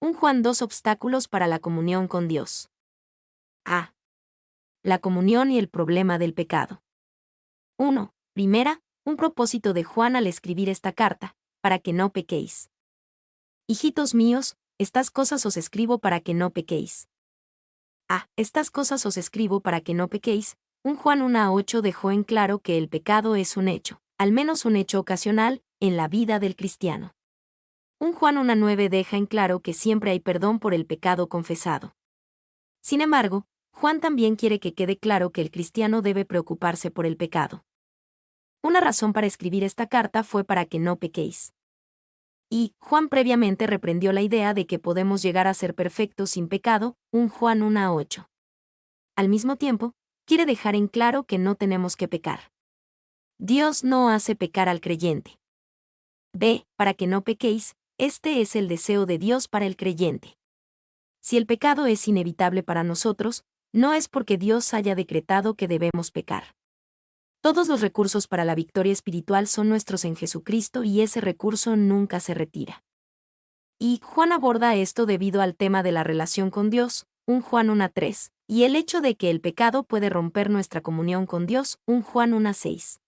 Un Juan 2 obstáculos para la comunión con Dios. A. La comunión y el problema del pecado. 1. Primera, un propósito de Juan al escribir esta carta, para que no pequéis. Hijitos míos, estas cosas os escribo para que no pequéis. A. Estas cosas os escribo para que no pequéis. Un Juan 1:8 dejó en claro que el pecado es un hecho, al menos un hecho ocasional, en la vida del cristiano. Un Juan 1:9 deja en claro que siempre hay perdón por el pecado confesado. Sin embargo, Juan también quiere que quede claro que el cristiano debe preocuparse por el pecado. Una razón para escribir esta carta fue para que no pequéis. Y Juan previamente reprendió la idea de que podemos llegar a ser perfectos sin pecado, un Juan 1:8. Al mismo tiempo, quiere dejar en claro que no tenemos que pecar. Dios no hace pecar al creyente. B. Para que no pequéis, este es el deseo de Dios para el creyente. Si el pecado es inevitable para nosotros, no es porque Dios haya decretado que debemos pecar. Todos los recursos para la victoria espiritual son nuestros en Jesucristo y ese recurso nunca se retira. Y Juan aborda esto debido al tema de la relación con Dios, un Juan 1:3, y el hecho de que el pecado puede romper nuestra comunión con Dios, un Juan 1:6.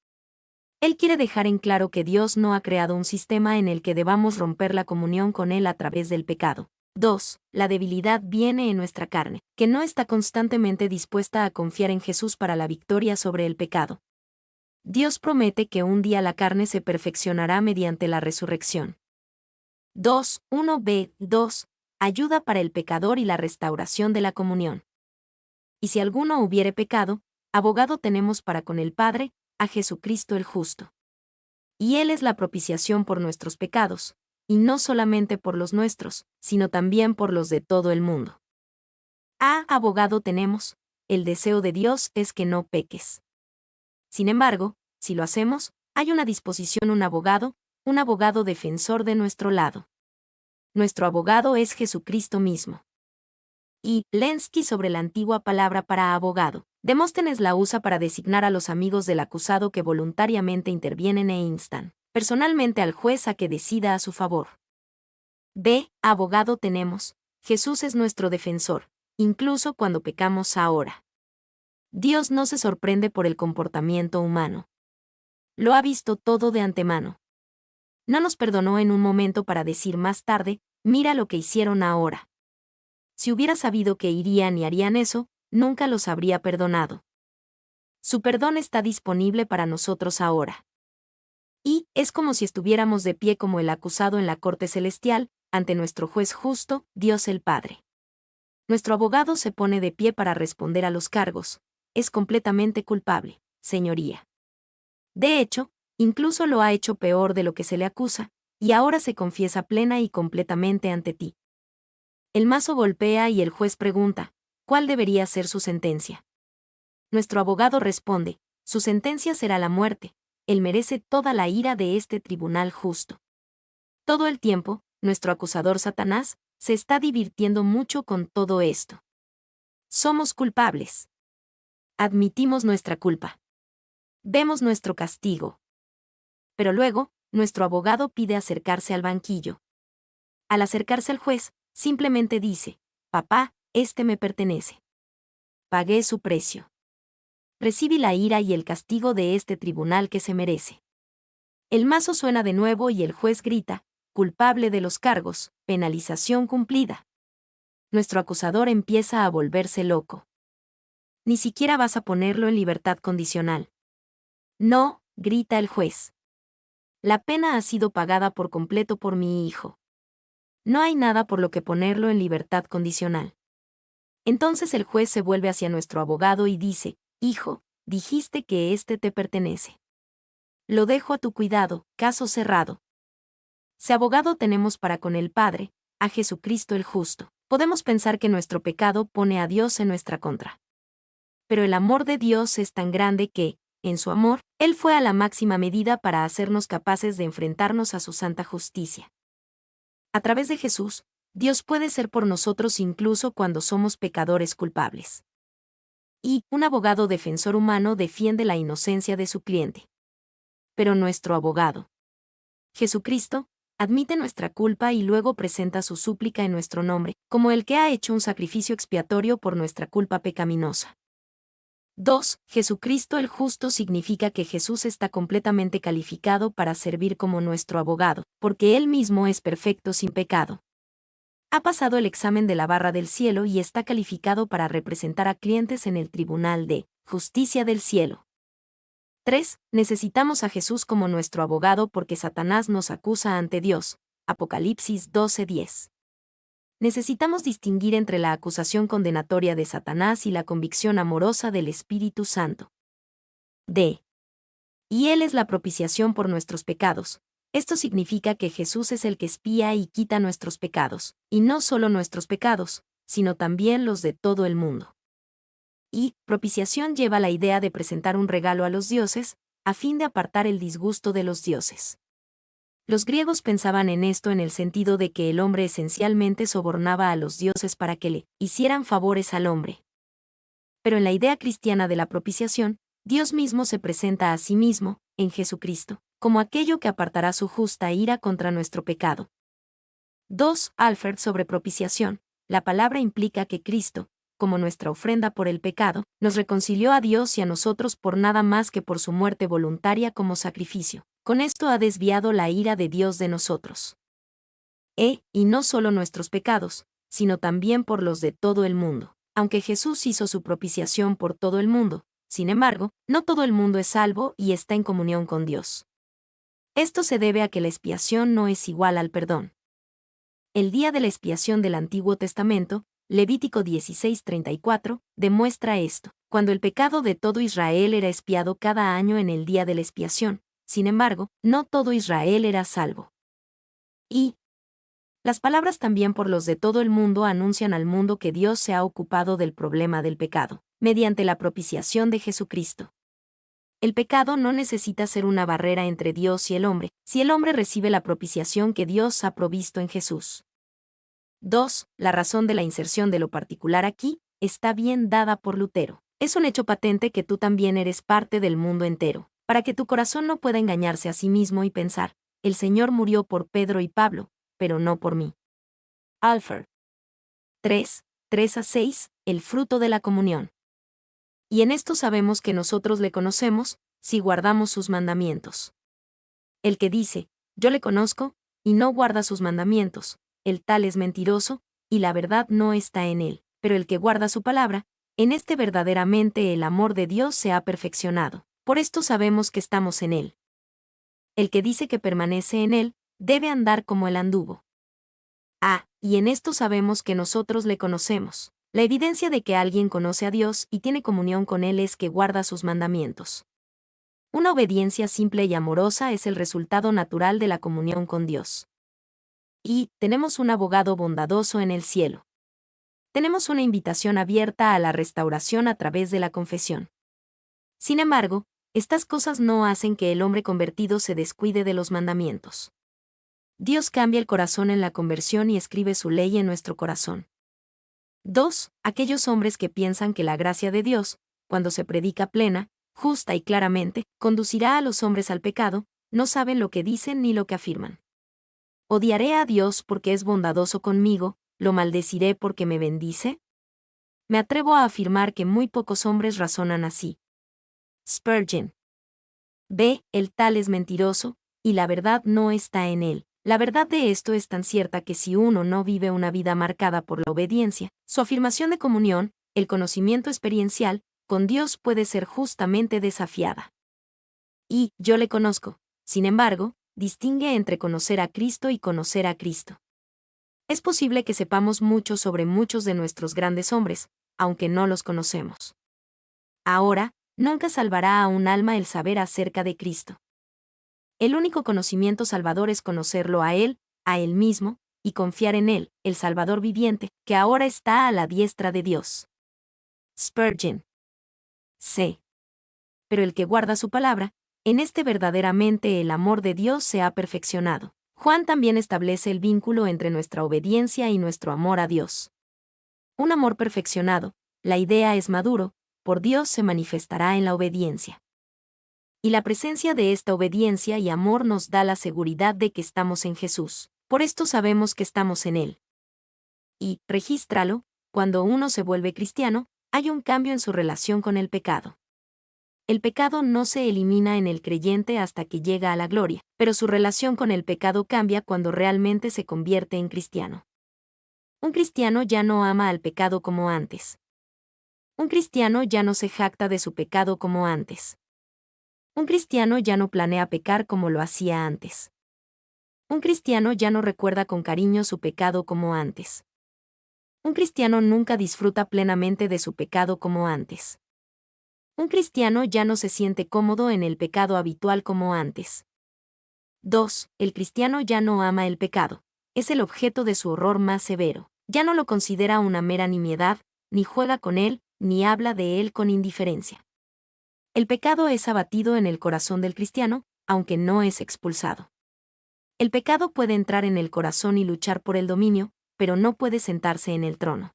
Él quiere dejar en claro que Dios no ha creado un sistema en el que debamos romper la comunión con Él a través del pecado. 2. La debilidad viene en nuestra carne, que no está constantemente dispuesta a confiar en Jesús para la victoria sobre el pecado. Dios promete que un día la carne se perfeccionará mediante la resurrección. 1b. 2. Ayuda para el pecador y la restauración de la comunión. Y si alguno hubiere pecado, abogado tenemos para con el Padre, a Jesucristo el justo. Y Él es la propiciación por nuestros pecados, y no solamente por los nuestros, sino también por los de todo el mundo. A. Abogado tenemos, el deseo de Dios es que no peques. Sin embargo, si lo hacemos, hay una disposición un abogado defensor de nuestro lado. Nuestro abogado es Jesucristo mismo. Y Lenski sobre la antigua palabra para abogado. Demóstenes la usa para designar a los amigos del acusado que voluntariamente intervienen e instan personalmente al juez a que decida a su favor. B. Abogado tenemos. Jesús es nuestro defensor, incluso cuando pecamos ahora. Dios no se sorprende por el comportamiento humano. Lo ha visto todo de antemano. No nos perdonó en un momento para decir más tarde, mira lo que hicieron ahora. Si hubiera sabido que irían y harían eso, nunca los habría perdonado. Su perdón está disponible para nosotros ahora. Y es como si estuviéramos de pie como el acusado en la corte celestial, ante nuestro juez justo, Dios el Padre. Nuestro abogado se pone de pie para responder a los cargos. Es completamente culpable, señoría. De hecho, incluso lo ha hecho peor de lo que se le acusa, y ahora se confiesa plena y completamente ante ti. El mazo golpea y el juez pregunta, ¿cuál debería ser su sentencia? Nuestro abogado responde, su sentencia será la muerte, él merece toda la ira de este tribunal justo. Todo el tiempo, nuestro acusador Satanás, se está divirtiendo mucho con todo esto. Somos culpables. Admitimos nuestra culpa. Vemos nuestro castigo. Pero luego, nuestro abogado pide acercarse al banquillo. Al acercarse al juez, simplemente dice, papá, este me pertenece. Pagué su precio. Recibí la ira y el castigo de este tribunal que se merece. El mazo suena de nuevo y el juez grita, culpable de los cargos, penalización cumplida. Nuestro acusador empieza a volverse loco. Ni siquiera vas a ponerlo en libertad condicional. No, grita el juez. La pena ha sido pagada por completo por mi hijo. No hay nada por lo que ponerlo en libertad condicional. Entonces el juez se vuelve hacia nuestro abogado y dice, hijo, dijiste que este te pertenece. Lo dejo a tu cuidado, caso cerrado. Si abogado tenemos para con el Padre, a Jesucristo el justo, podemos pensar que nuestro pecado pone a Dios en nuestra contra. Pero el amor de Dios es tan grande que, en su amor, Él fue a la máxima medida para hacernos capaces de enfrentarnos a su santa justicia. A través de Jesús, Dios puede ser por nosotros incluso cuando somos pecadores culpables. Y un abogado defensor humano defiende la inocencia de su cliente. Pero nuestro abogado, Jesucristo, admite nuestra culpa y luego presenta su súplica en nuestro nombre, como el que ha hecho un sacrificio expiatorio por nuestra culpa pecaminosa. 2. Jesucristo el justo significa que Jesús está completamente calificado para servir como nuestro abogado, porque Él mismo es perfecto sin pecado. Ha pasado el examen de la barra del cielo y está calificado para representar a clientes en el tribunal de justicia del cielo. 3. Necesitamos a Jesús como nuestro abogado porque Satanás nos acusa ante Dios. Apocalipsis 12:10. Necesitamos distinguir entre la acusación condenatoria de Satanás y la convicción amorosa del Espíritu Santo. D. Y Él es la propiciación por nuestros pecados. Esto significa que Jesús es el que expía y quita nuestros pecados, y no solo nuestros pecados, sino también los de todo el mundo. Y propiciación lleva la idea de presentar un regalo a los dioses, a fin de apartar el disgusto de los dioses. Los griegos pensaban en esto en el sentido de que el hombre esencialmente sobornaba a los dioses para que le hicieran favores al hombre. Pero en la idea cristiana de la propiciación, Dios mismo se presenta a sí mismo, en Jesucristo, como aquello que apartará su justa ira contra nuestro pecado. 2. Alfred sobre propiciación. La palabra implica que Cristo, como nuestra ofrenda por el pecado, nos reconcilió a Dios y a nosotros por nada más que por su muerte voluntaria como sacrificio. Con esto ha desviado la ira de Dios de nosotros. Y no solo nuestros pecados, sino también por los de todo el mundo. Aunque Jesús hizo su propiciación por todo el mundo, sin embargo, no todo el mundo es salvo y está en comunión con Dios. Esto se debe a que la expiación no es igual al perdón. El día de la expiación del Antiguo Testamento, Levítico 16:34, demuestra esto, cuando el pecado de todo Israel era expiado cada año en el día de la expiación. Sin embargo, no todo Israel era salvo. Y las palabras también por los de todo el mundo anuncian al mundo que Dios se ha ocupado del problema del pecado, mediante la propiciación de Jesucristo. El pecado no necesita ser una barrera entre Dios y el hombre, si el hombre recibe la propiciación que Dios ha provisto en Jesús. 2. La razón de la inserción de lo particular aquí está bien dada por Lutero. Es un hecho patente que tú también eres parte del mundo entero, para que tu corazón no pueda engañarse a sí mismo y pensar, el Señor murió por Pedro y Pablo, pero no por mí. Alfred. 3. 3-6. El fruto de la comunión. Y en esto sabemos que nosotros le conocemos, si guardamos sus mandamientos. El que dice, yo le conozco, y no guarda sus mandamientos, el tal es mentiroso, y la verdad no está en él. Pero el que guarda su palabra, en este verdaderamente el amor de Dios se ha perfeccionado. Por esto sabemos que estamos en él. El que dice que permanece en él, debe andar como él anduvo. Y en esto sabemos que nosotros le conocemos. La evidencia de que alguien conoce a Dios y tiene comunión con Él es que guarda sus mandamientos. Una obediencia simple y amorosa es el resultado natural de la comunión con Dios. Y tenemos un abogado bondadoso en el cielo. Tenemos una invitación abierta a la restauración a través de la confesión. Sin embargo, estas cosas no hacen que el hombre convertido se descuide de los mandamientos. Dios cambia el corazón en la conversión y escribe su ley en nuestro corazón. 2. Aquellos hombres que piensan que la gracia de Dios, cuando se predica plena, justa y claramente, conducirá a los hombres al pecado, no saben lo que dicen ni lo que afirman. ¿Odiaré a Dios porque es bondadoso conmigo, lo maldeciré porque me bendice? Me atrevo a afirmar que muy pocos hombres razonan así. Spurgeon. El tal es mentiroso, y la verdad no está en él. La verdad de esto es tan cierta que si uno no vive una vida marcada por la obediencia, su afirmación de comunión, el conocimiento experiencial, con Dios puede ser justamente desafiada. Y yo le conozco, sin embargo, distingue entre conocer a Cristo y conocer a Cristo. Es posible que sepamos mucho sobre muchos de nuestros grandes hombres, aunque no los conocemos. Ahora, nunca salvará a un alma el saber acerca de Cristo. El único conocimiento salvador es conocerlo a Él mismo, y confiar en Él, el Salvador viviente, que ahora está a la diestra de Dios. Spurgeon. Pero el que guarda su palabra, en este verdaderamente el amor de Dios se ha perfeccionado. Juan también establece el vínculo entre nuestra obediencia y nuestro amor a Dios. Un amor perfeccionado, la idea es maduro, por Dios se manifestará en la obediencia. Y la presencia de esta obediencia y amor nos da la seguridad de que estamos en Jesús. Por esto sabemos que estamos en Él. Y, regístralo, cuando uno se vuelve cristiano, hay un cambio en su relación con el pecado. El pecado no se elimina en el creyente hasta que llega a la gloria, pero su relación con el pecado cambia cuando realmente se convierte en cristiano. Un cristiano ya no ama al pecado como antes. Un cristiano ya no se jacta de su pecado como antes. Un cristiano ya no planea pecar como lo hacía antes. Un cristiano ya no recuerda con cariño su pecado como antes. Un cristiano nunca disfruta plenamente de su pecado como antes. Un cristiano ya no se siente cómodo en el pecado habitual como antes. 2. El cristiano ya no ama el pecado. Es el objeto de su horror más severo. Ya no lo considera una mera nimiedad, ni juega con él, ni habla de él con indiferencia. El pecado es abatido en el corazón del cristiano, aunque no es expulsado. El pecado puede entrar en el corazón y luchar por el dominio, pero no puede sentarse en el trono.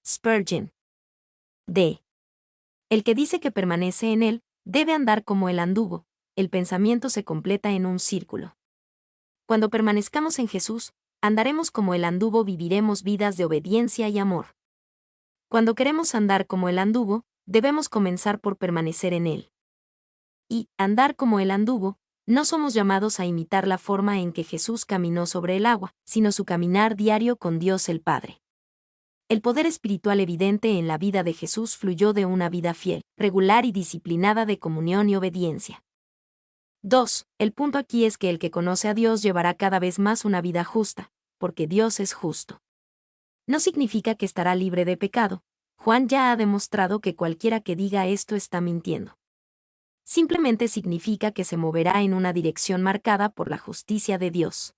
Spurgeon. D. El que dice que permanece en él, debe andar como el anduvo. El pensamiento se completa en un círculo. Cuando permanezcamos en Jesús, andaremos como el anduvo, viviremos vidas de obediencia y amor. Cuando queremos andar como el anduvo, debemos comenzar por permanecer en él. Y, andar como el anduvo, no somos llamados a imitar la forma en que Jesús caminó sobre el agua, sino su caminar diario con Dios el Padre. El poder espiritual evidente en la vida de Jesús fluyó de una vida fiel, regular y disciplinada de comunión y obediencia. 2. El punto aquí es que el que conoce a Dios llevará cada vez más una vida justa, porque Dios es justo. No significa que estará libre de pecado. Juan ya ha demostrado que cualquiera que diga esto está mintiendo. Simplemente significa que se moverá en una dirección marcada por la justicia de Dios.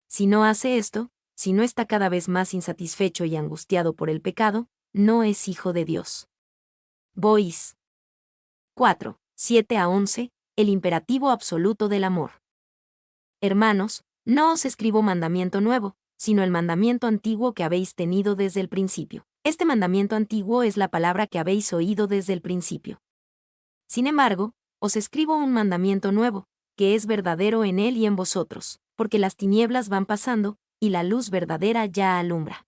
Si no hace esto, si no está cada vez más insatisfecho y angustiado por el pecado, no es hijo de Dios. Boyce. 4. 7-11. El imperativo absoluto del amor. Hermanos, no os escribo mandamiento nuevo, sino el mandamiento antiguo que habéis tenido desde el principio. Este mandamiento antiguo es la palabra que habéis oído desde el principio. Sin embargo, os escribo un mandamiento nuevo, que es verdadero en él y en vosotros, porque las tinieblas van pasando, y la luz verdadera ya alumbra.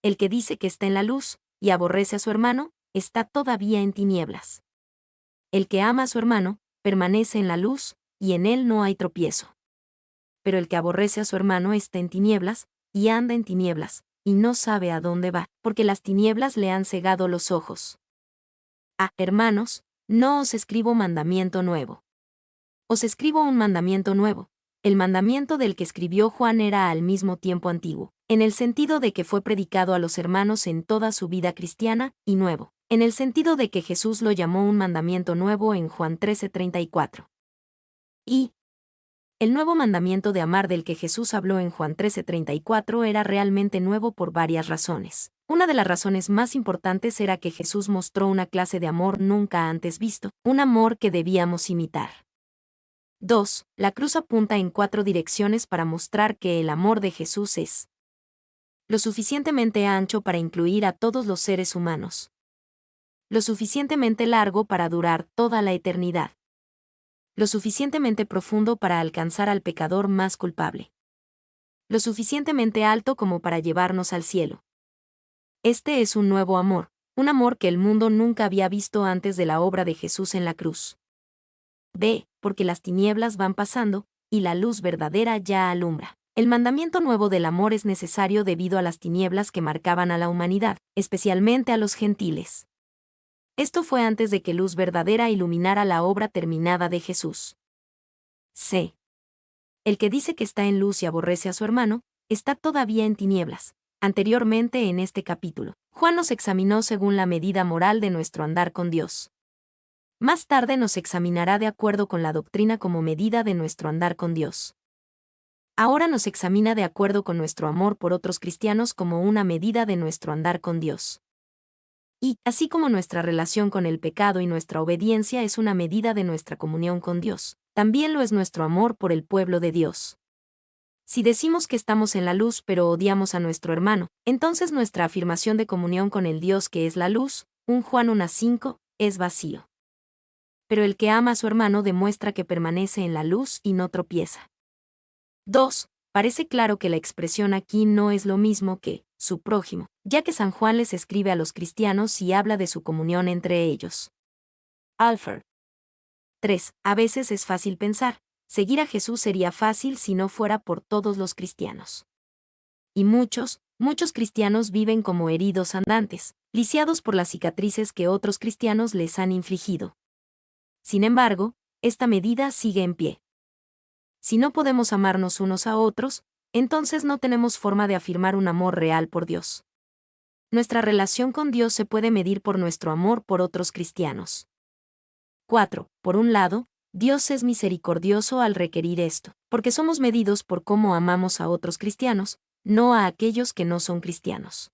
El que dice que está en la luz, y aborrece a su hermano, está todavía en tinieblas. El que ama a su hermano, permanece en la luz, y en él no hay tropiezo. Pero el que aborrece a su hermano está en tinieblas, y anda en tinieblas, y no sabe a dónde va, porque las tinieblas le han cegado los ojos. Hermanos, no os escribo mandamiento nuevo. Os escribo un mandamiento nuevo. El mandamiento del que escribió Juan era al mismo tiempo antiguo, en el sentido de que fue predicado a los hermanos en toda su vida cristiana, y nuevo, en el sentido de que Jesús lo llamó un mandamiento nuevo en Juan 13:34. Y el nuevo mandamiento de amar del que Jesús habló en Juan 13:34 era realmente nuevo por varias razones. Una de las razones más importantes era que Jesús mostró una clase de amor nunca antes visto, un amor que debíamos imitar. 2. La cruz apunta en 4 direcciones para mostrar que el amor de Jesús es lo suficientemente ancho para incluir a todos los seres humanos, lo suficientemente largo para durar toda la eternidad, lo suficientemente profundo para alcanzar al pecador más culpable, lo suficientemente alto como para llevarnos al cielo. Este es un nuevo amor, un amor que el mundo nunca había visto antes de la obra de Jesús en la cruz. B. Porque las tinieblas van pasando, y la luz verdadera ya alumbra. El mandamiento nuevo del amor es necesario debido a las tinieblas que marcaban a la humanidad, especialmente a los gentiles. Esto fue antes de que luz verdadera iluminara la obra terminada de Jesús. C. El que dice que está en luz y aborrece a su hermano, está todavía en tinieblas. Anteriormente en este capítulo, Juan nos examinó según la medida moral de nuestro andar con Dios. Más tarde nos examinará de acuerdo con la doctrina como medida de nuestro andar con Dios. Ahora nos examina de acuerdo con nuestro amor por otros cristianos como una medida de nuestro andar con Dios. Y, así como nuestra relación con el pecado y nuestra obediencia es una medida de nuestra comunión con Dios, también lo es nuestro amor por el pueblo de Dios. Si decimos que estamos en la luz pero odiamos a nuestro hermano, entonces nuestra afirmación de comunión con el Dios que es la luz, 1 Juan 1:5, es vacío. pero el que ama a su hermano demuestra que permanece en la luz y no tropieza. 2. Parece claro que la expresión aquí no es lo mismo que su prójimo, ya que San Juan les escribe a los cristianos y habla de su comunión entre ellos. Alfred. 3. A veces es fácil pensar, seguir a Jesús sería fácil si no fuera por todos los cristianos. Y muchos cristianos viven como heridos andantes, lisiados por las cicatrices que otros cristianos les han infligido. Sin embargo, esta medida sigue en pie. Si no podemos amarnos unos a otros, entonces no tenemos forma de afirmar un amor real por Dios. Nuestra relación con Dios se puede medir por nuestro amor por otros cristianos. 4. Por un lado, Dios es misericordioso al requerir esto, porque somos medidos por cómo amamos a otros cristianos, no a aquellos que no son cristianos.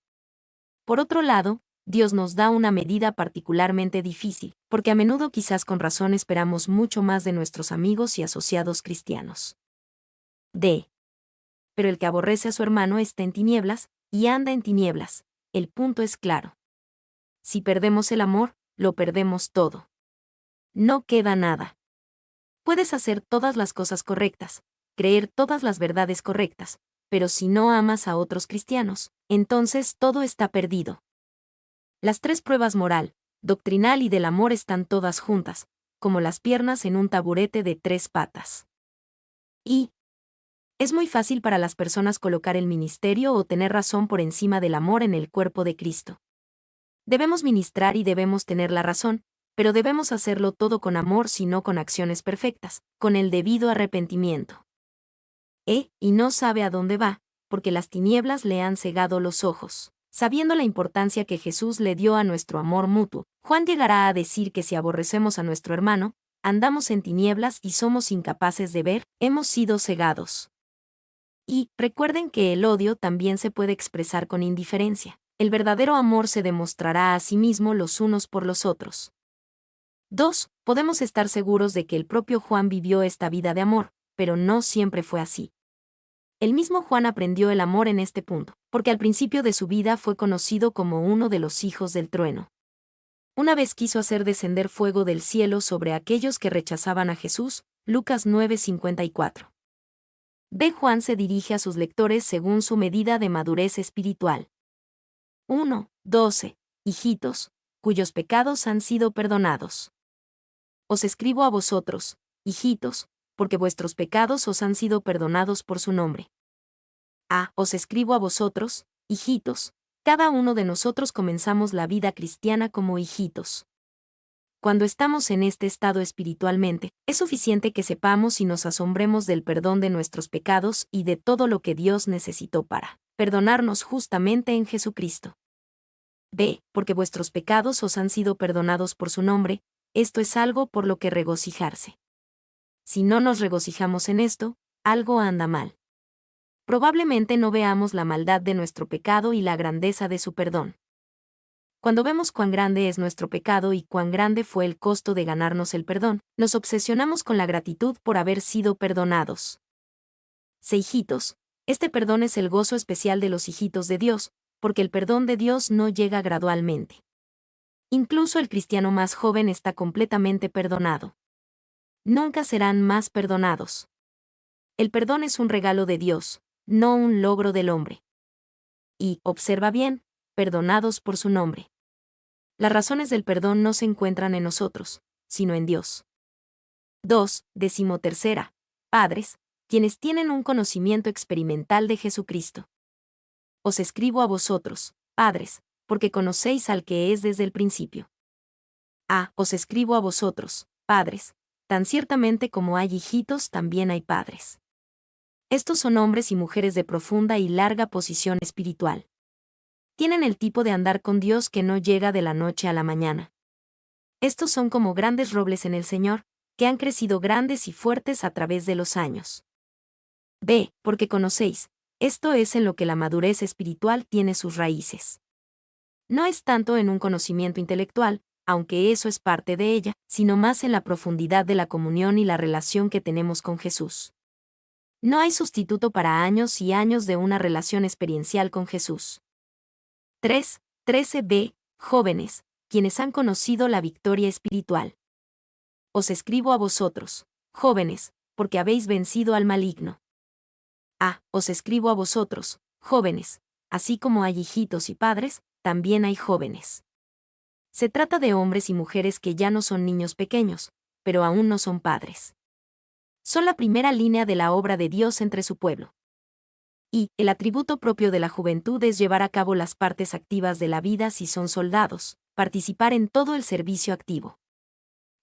Por otro lado, Dios nos da una medida particularmente difícil, porque a menudo quizás con razón esperamos mucho más de nuestros amigos y asociados cristianos. D. Pero el que aborrece a su hermano está en tinieblas, y anda en tinieblas. El punto es claro. Si perdemos el amor, lo perdemos todo. No queda nada. Puedes hacer todas las cosas correctas, creer todas las verdades correctas, pero si no amas a otros cristianos, entonces todo está perdido. Las 3 pruebas moral, doctrinal y del amor están todas juntas, como las piernas en un taburete de 3 patas. Y es muy fácil para las personas colocar el ministerio o tener razón por encima del amor en el cuerpo de Cristo. Debemos ministrar y debemos tener la razón, pero debemos hacerlo todo con amor, sino con acciones perfectas, con el debido arrepentimiento. Y no sabe a dónde va, porque las tinieblas le han cegado los ojos. Sabiendo la importancia que Jesús le dio a nuestro amor mutuo, Juan llegará a decir que si aborrecemos a nuestro hermano, andamos en tinieblas y somos incapaces de ver, hemos sido cegados. Y recuerden que el odio también se puede expresar con indiferencia. El verdadero amor se demostrará a sí mismo los unos por los otros. 2. Podemos estar seguros de que el propio Juan vivió esta vida de amor, pero no siempre fue así. El mismo Juan aprendió el amor en este punto, porque al principio de su vida fue conocido como uno de los hijos del trueno. Una vez quiso hacer descender fuego del cielo sobre aquellos que rechazaban a Jesús, Lucas 9:54. D. Juan se dirige a sus lectores según su medida de madurez espiritual. 1. 12. Hijitos, cuyos pecados han sido perdonados. Os escribo a vosotros, hijitos, porque vuestros pecados os han sido perdonados por su nombre. Os escribo a vosotros, hijitos, cada uno de nosotros comenzamos la vida cristiana como hijitos. Cuando estamos en este estado espiritualmente, es suficiente que sepamos y nos asombremos del perdón de nuestros pecados y de todo lo que Dios necesitó para perdonarnos justamente en Jesucristo. B. Porque vuestros pecados os han sido perdonados por su nombre, esto es algo por lo que regocijarse. Si no nos regocijamos en esto, algo anda mal. Probablemente no veamos la maldad de nuestro pecado y la grandeza de su perdón. Cuando vemos cuán grande es nuestro pecado y cuán grande fue el costo de ganarnos el perdón, nos obsesionamos con la gratitud por haber sido perdonados. Hijitos, este perdón es el gozo especial de los hijitos de Dios, porque el perdón de Dios no llega gradualmente. Incluso el cristiano más joven está completamente perdonado. Nunca serán más perdonados. El perdón es un regalo de Dios, no un logro del hombre. Y, observa bien, perdonados por su nombre. Las razones del perdón no se encuentran en nosotros, sino en Dios. 2. 13. Padres, quienes tienen un conocimiento experimental de Jesucristo. Os escribo a vosotros, padres, porque conocéis al que es desde el principio. Os escribo a vosotros, padres, tan ciertamente como hay hijitos también hay padres. Estos son hombres y mujeres de profunda y larga posición espiritual. Tienen el tipo de andar con Dios que no llega de la noche a la mañana. Estos son como grandes robles en el Señor, que han crecido grandes y fuertes a través de los años. B. Porque conocéis, esto es en lo que la madurez espiritual tiene sus raíces. No es tanto en un conocimiento intelectual, aunque eso es parte de ella, sino más en la profundidad de la comunión y la relación que tenemos con Jesús. No hay sustituto para años y años de una relación experiencial con Jesús. 3. 13b. Jóvenes, quienes han conocido la victoria espiritual. os escribo a vosotros, jóvenes, porque habéis vencido al maligno. Os escribo a vosotros, jóvenes, así como hay hijitos y padres, también hay jóvenes. Se trata de hombres y mujeres que ya no son niños pequeños, pero aún no son padres. Son la primera línea de la obra de Dios entre su pueblo. Y el atributo propio de la juventud es llevar a cabo las partes activas de la vida si son soldados, participar en todo el servicio activo.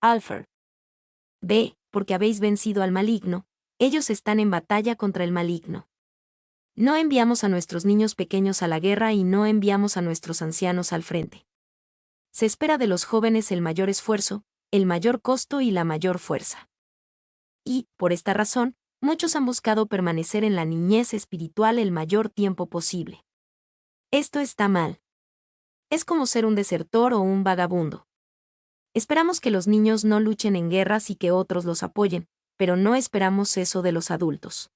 Alfred. B. Porque habéis vencido al maligno, ellos están en batalla contra el maligno. No enviamos a nuestros niños pequeños a la guerra y no enviamos a nuestros ancianos al frente. Se espera de los jóvenes el mayor esfuerzo, el mayor costo y la mayor fuerza. Y, por esta razón, muchos han buscado permanecer en la niñez espiritual el mayor tiempo posible. Esto está mal. Es como ser un desertor o un vagabundo. Esperamos que los niños no luchen en guerras y que otros los apoyen, pero no esperamos eso de los adultos.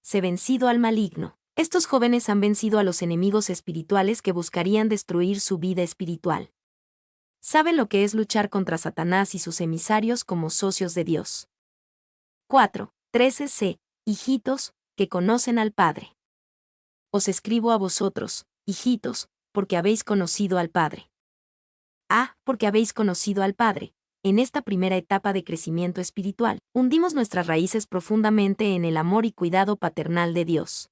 Se vencido al maligno. Estos jóvenes han vencido a los enemigos espirituales que buscarían destruir su vida espiritual. Saben lo que es luchar contra Satanás y sus emisarios como socios de Dios. 4:13c. Hijitos, que conocen al Padre. Os escribo a vosotros, hijitos, porque habéis conocido al Padre. Porque habéis conocido al Padre. En esta primera etapa de crecimiento espiritual, hundimos nuestras raíces profundamente en el amor y cuidado paternal de Dios.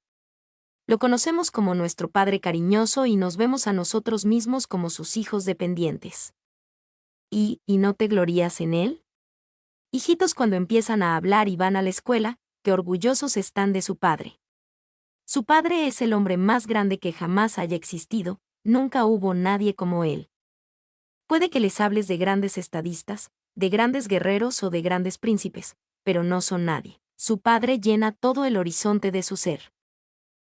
Lo conocemos como nuestro Padre cariñoso y nos vemos a nosotros mismos como sus hijos dependientes. ¿Y no te glorías en Él? Hijitos cuando empiezan a hablar y van a la escuela, que orgullosos están de su padre. Su padre es el hombre más grande que jamás haya existido, nunca hubo nadie como él. Puede que les hables de grandes estadistas, de grandes guerreros o de grandes príncipes, pero no son nadie. Su padre llena todo el horizonte de su ser.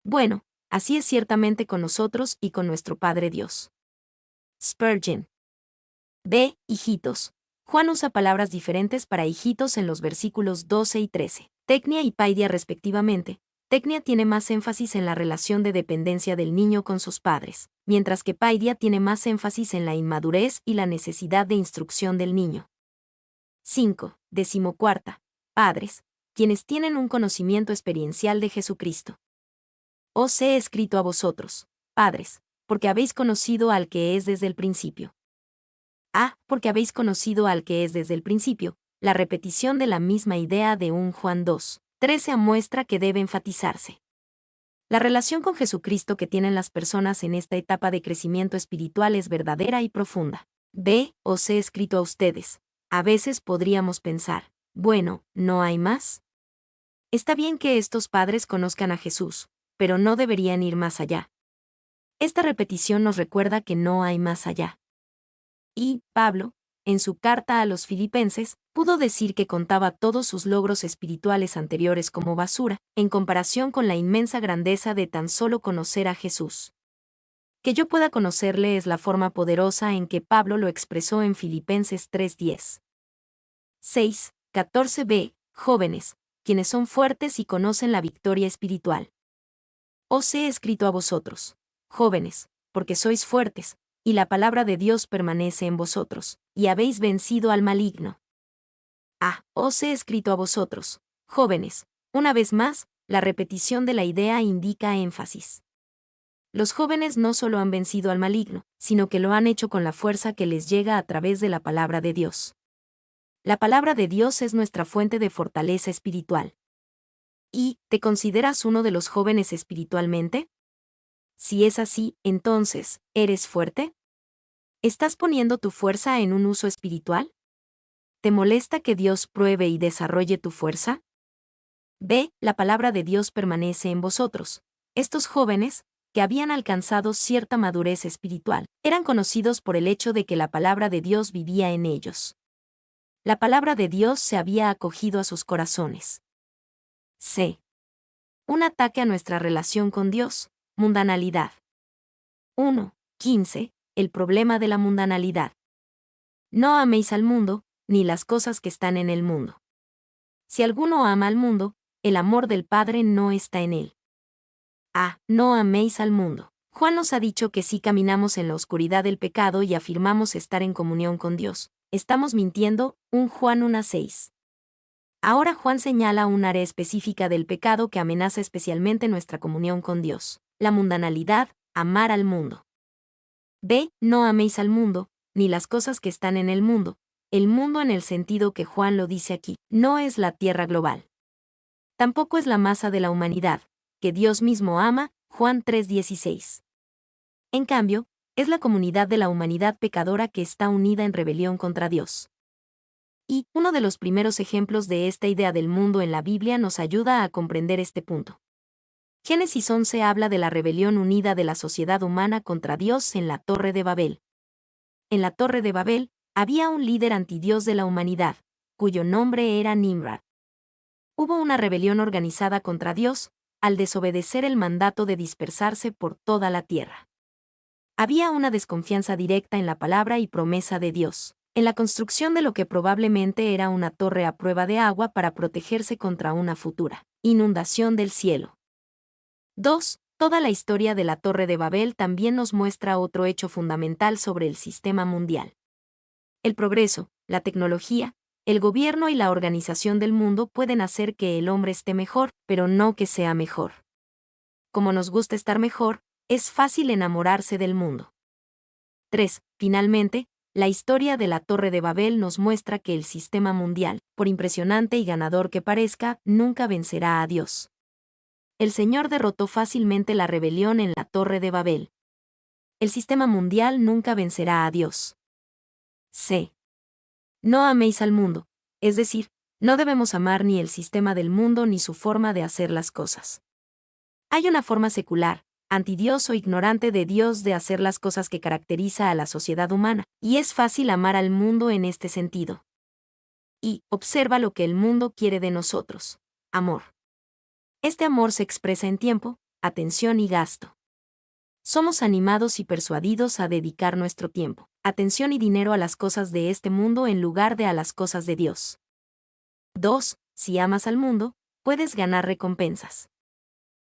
Bueno, así es ciertamente con nosotros y con nuestro Padre Dios. Spurgeon. B. Hijitos. Juan usa palabras diferentes para hijitos en los versículos 12 y 13. Tecnia y paidia respectivamente. Tecnia tiene más énfasis en la relación de dependencia del niño con sus padres, mientras que paidia tiene más énfasis en la inmadurez y la necesidad de instrucción del niño. 5. 14. Padres, quienes tienen un conocimiento experiencial de Jesucristo. Os he escrito a vosotros, padres, porque habéis conocido al que es desde el principio. Porque habéis conocido al que es desde el principio, la repetición de la misma idea de 1 Juan 2:13 muestra que debe enfatizarse. La relación con Jesucristo que tienen las personas en esta etapa de crecimiento espiritual es verdadera y profunda. Os he escrito a ustedes. A veces podríamos pensar, bueno, ¿no hay más? Está bien que estos padres conozcan a Jesús, pero no deberían ir más allá. Esta repetición nos recuerda que no hay más allá. Y Pablo, en su carta a los Filipenses, pudo decir que contaba todos sus logros espirituales anteriores como basura, en comparación con la inmensa grandeza de tan solo conocer a Jesús. Que yo pueda conocerle es la forma poderosa en que Pablo lo expresó en Filipenses 3:10. 6:14b. Jóvenes, quienes son fuertes y conocen la victoria espiritual. Os he escrito a vosotros, jóvenes, porque sois fuertes, y la palabra de Dios permanece en vosotros, y habéis vencido al maligno. Os he escrito a vosotros, jóvenes. Una vez más, la repetición de la idea indica énfasis. Los jóvenes no solo han vencido al maligno, sino que lo han hecho con la fuerza que les llega a través de la palabra de Dios. La palabra de Dios es nuestra fuente de fortaleza espiritual. ¿Y te consideras uno de los jóvenes espiritualmente? Si es así, entonces, ¿eres fuerte? ¿Estás poniendo tu fuerza en un uso espiritual? ¿Te molesta que Dios pruebe y desarrolle tu fuerza? La palabra de Dios permanece en vosotros. Estos jóvenes, que habían alcanzado cierta madurez espiritual, eran conocidos por el hecho de que la palabra de Dios vivía en ellos. La palabra de Dios se había acogido a sus corazones. Un ataque a nuestra relación con Dios. Mundanalidad. 1:15. El problema de la mundanalidad. No améis al mundo, ni las cosas que están en el mundo. Si alguno ama al mundo, el amor del Padre no está en él. No améis al mundo. Juan nos ha dicho que si caminamos en la oscuridad del pecado y afirmamos estar en comunión con Dios, estamos mintiendo, 1 Juan 1:6. Ahora Juan señala un área específica del pecado que amenaza especialmente nuestra comunión con Dios: la mundanalidad, amar al mundo. B. No améis al mundo, ni las cosas que están en el mundo. El mundo en el sentido que Juan lo dice aquí, no es la tierra global. Tampoco es la masa de la humanidad, que Dios mismo ama, Juan 3:16. En cambio, es la comunidad de la humanidad pecadora que está unida en rebelión contra Dios. Y uno de los primeros ejemplos de esta idea del mundo en la Biblia nos ayuda a comprender este punto. Génesis 11 habla de la rebelión unida de la sociedad humana contra Dios en la Torre de Babel. En la Torre de Babel, había un líder antidios de la humanidad, cuyo nombre era Nimrod. Hubo una rebelión organizada contra Dios, al desobedecer el mandato de dispersarse por toda la tierra. Había una desconfianza directa en la palabra y promesa de Dios, en la construcción de lo que probablemente era una torre a prueba de agua para protegerse contra una futura inundación del cielo. 2. Toda la historia de la Torre de Babel también nos muestra otro hecho fundamental sobre el sistema mundial. El progreso, la tecnología, el gobierno y la organización del mundo pueden hacer que el hombre esté mejor, pero no que sea mejor. Como nos gusta estar mejor, es fácil enamorarse del mundo. 3. Finalmente, la historia de la Torre de Babel nos muestra que el sistema mundial, por impresionante y ganador que parezca, nunca vencerá a Dios. El Señor derrotó fácilmente la rebelión en la Torre de Babel. El sistema mundial nunca vencerá a Dios. C. No améis al mundo, es decir, no debemos amar ni el sistema del mundo ni su forma de hacer las cosas. Hay una forma secular, antidios o ignorante de Dios de hacer las cosas que caracteriza a la sociedad humana, y es fácil amar al mundo en este sentido. Y observa lo que el mundo quiere de nosotros: amor. Este amor se expresa en tiempo, atención y gasto. Somos animados y persuadidos a dedicar nuestro tiempo, atención y dinero a las cosas de este mundo en lugar de a las cosas de Dios. 2. Si amas al mundo, puedes ganar recompensas.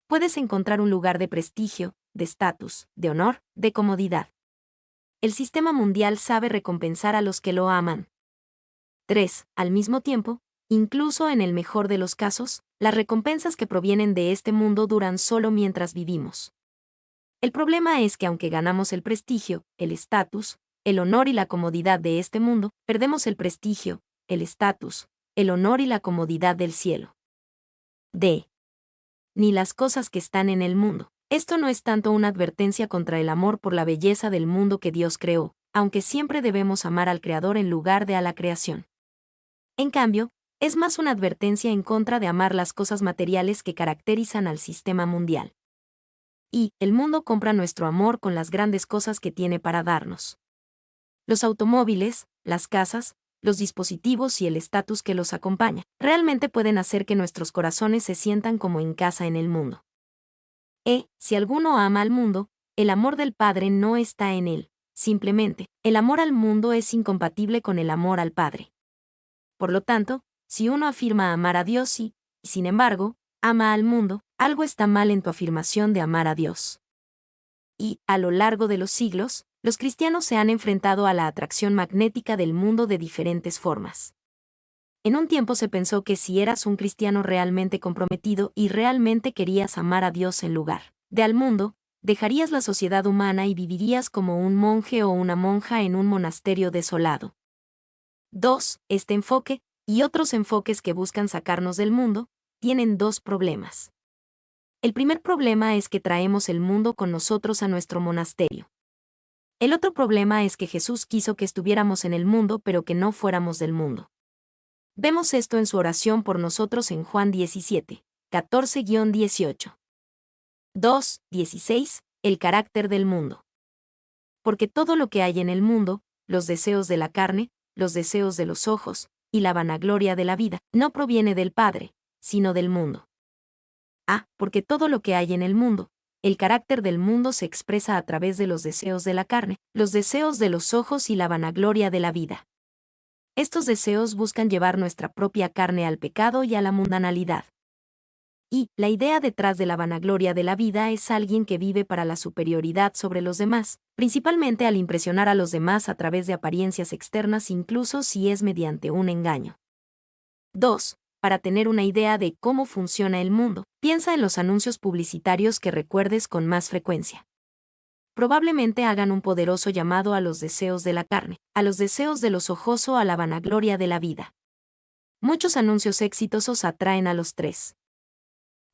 Puedes encontrar un lugar de prestigio, de estatus, de honor, de comodidad. El sistema mundial sabe recompensar a los que lo aman. 3. Al mismo tiempo, incluso en el mejor de los casos, las recompensas que provienen de este mundo duran solo mientras vivimos. El problema es que aunque ganamos el prestigio, el estatus, el honor y la comodidad de este mundo, perdemos el prestigio, el estatus, el honor y la comodidad del cielo. D. Ni las cosas que están en el mundo. Esto no es tanto una advertencia contra el amor por la belleza del mundo que Dios creó, aunque siempre debemos amar al Creador en lugar de a la creación. En cambio, es más una advertencia en contra de amar las cosas materiales que caracterizan al sistema mundial. Y el mundo compra nuestro amor con las grandes cosas que tiene para darnos. Los automóviles, las casas, los dispositivos y el estatus que los acompaña, realmente pueden hacer que nuestros corazones se sientan como en casa en el mundo. Si alguno ama al mundo, el amor del Padre no está en él. Simplemente, el amor al mundo es incompatible con el amor al Padre. Por lo tanto, si uno afirma amar a Dios y, sin embargo, ama al mundo, algo está mal en tu afirmación de amar a Dios. Y, a lo largo de los siglos, los cristianos se han enfrentado a la atracción magnética del mundo de diferentes formas. En un tiempo se pensó que si eras un cristiano realmente comprometido y realmente querías amar a Dios en lugar de al mundo, dejarías la sociedad humana y vivirías como un monje o una monja en un monasterio desolado. 2. Este enfoque, y otros enfoques que buscan sacarnos del mundo, tienen dos problemas. El primer problema es que traemos el mundo con nosotros a nuestro monasterio. El otro problema es que Jesús quiso que estuviéramos en el mundo pero que no fuéramos del mundo. Vemos esto en su oración por nosotros en Juan 17, 14-18. 2, 16. El carácter del mundo. Porque todo lo que hay en el mundo, los deseos de la carne, los deseos de los ojos, y la vanagloria de la vida, no proviene del Padre, sino del mundo. Porque todo lo que hay en el mundo, el carácter del mundo se expresa a través de los deseos de la carne, los deseos de los ojos y la vanagloria de la vida. Estos deseos buscan llevar nuestra propia carne al pecado y a la mundanalidad. Y la idea detrás de la vanagloria de la vida es alguien que vive para la superioridad sobre los demás, principalmente al impresionar a los demás a través de apariencias externas, incluso si es mediante un engaño. 2. Para tener una idea de cómo funciona el mundo, piensa en los anuncios publicitarios que recuerdes con más frecuencia. Probablemente hagan un poderoso llamado a los deseos de la carne, a los deseos de los ojos o a la vanagloria de la vida. Muchos anuncios exitosos atraen a los tres.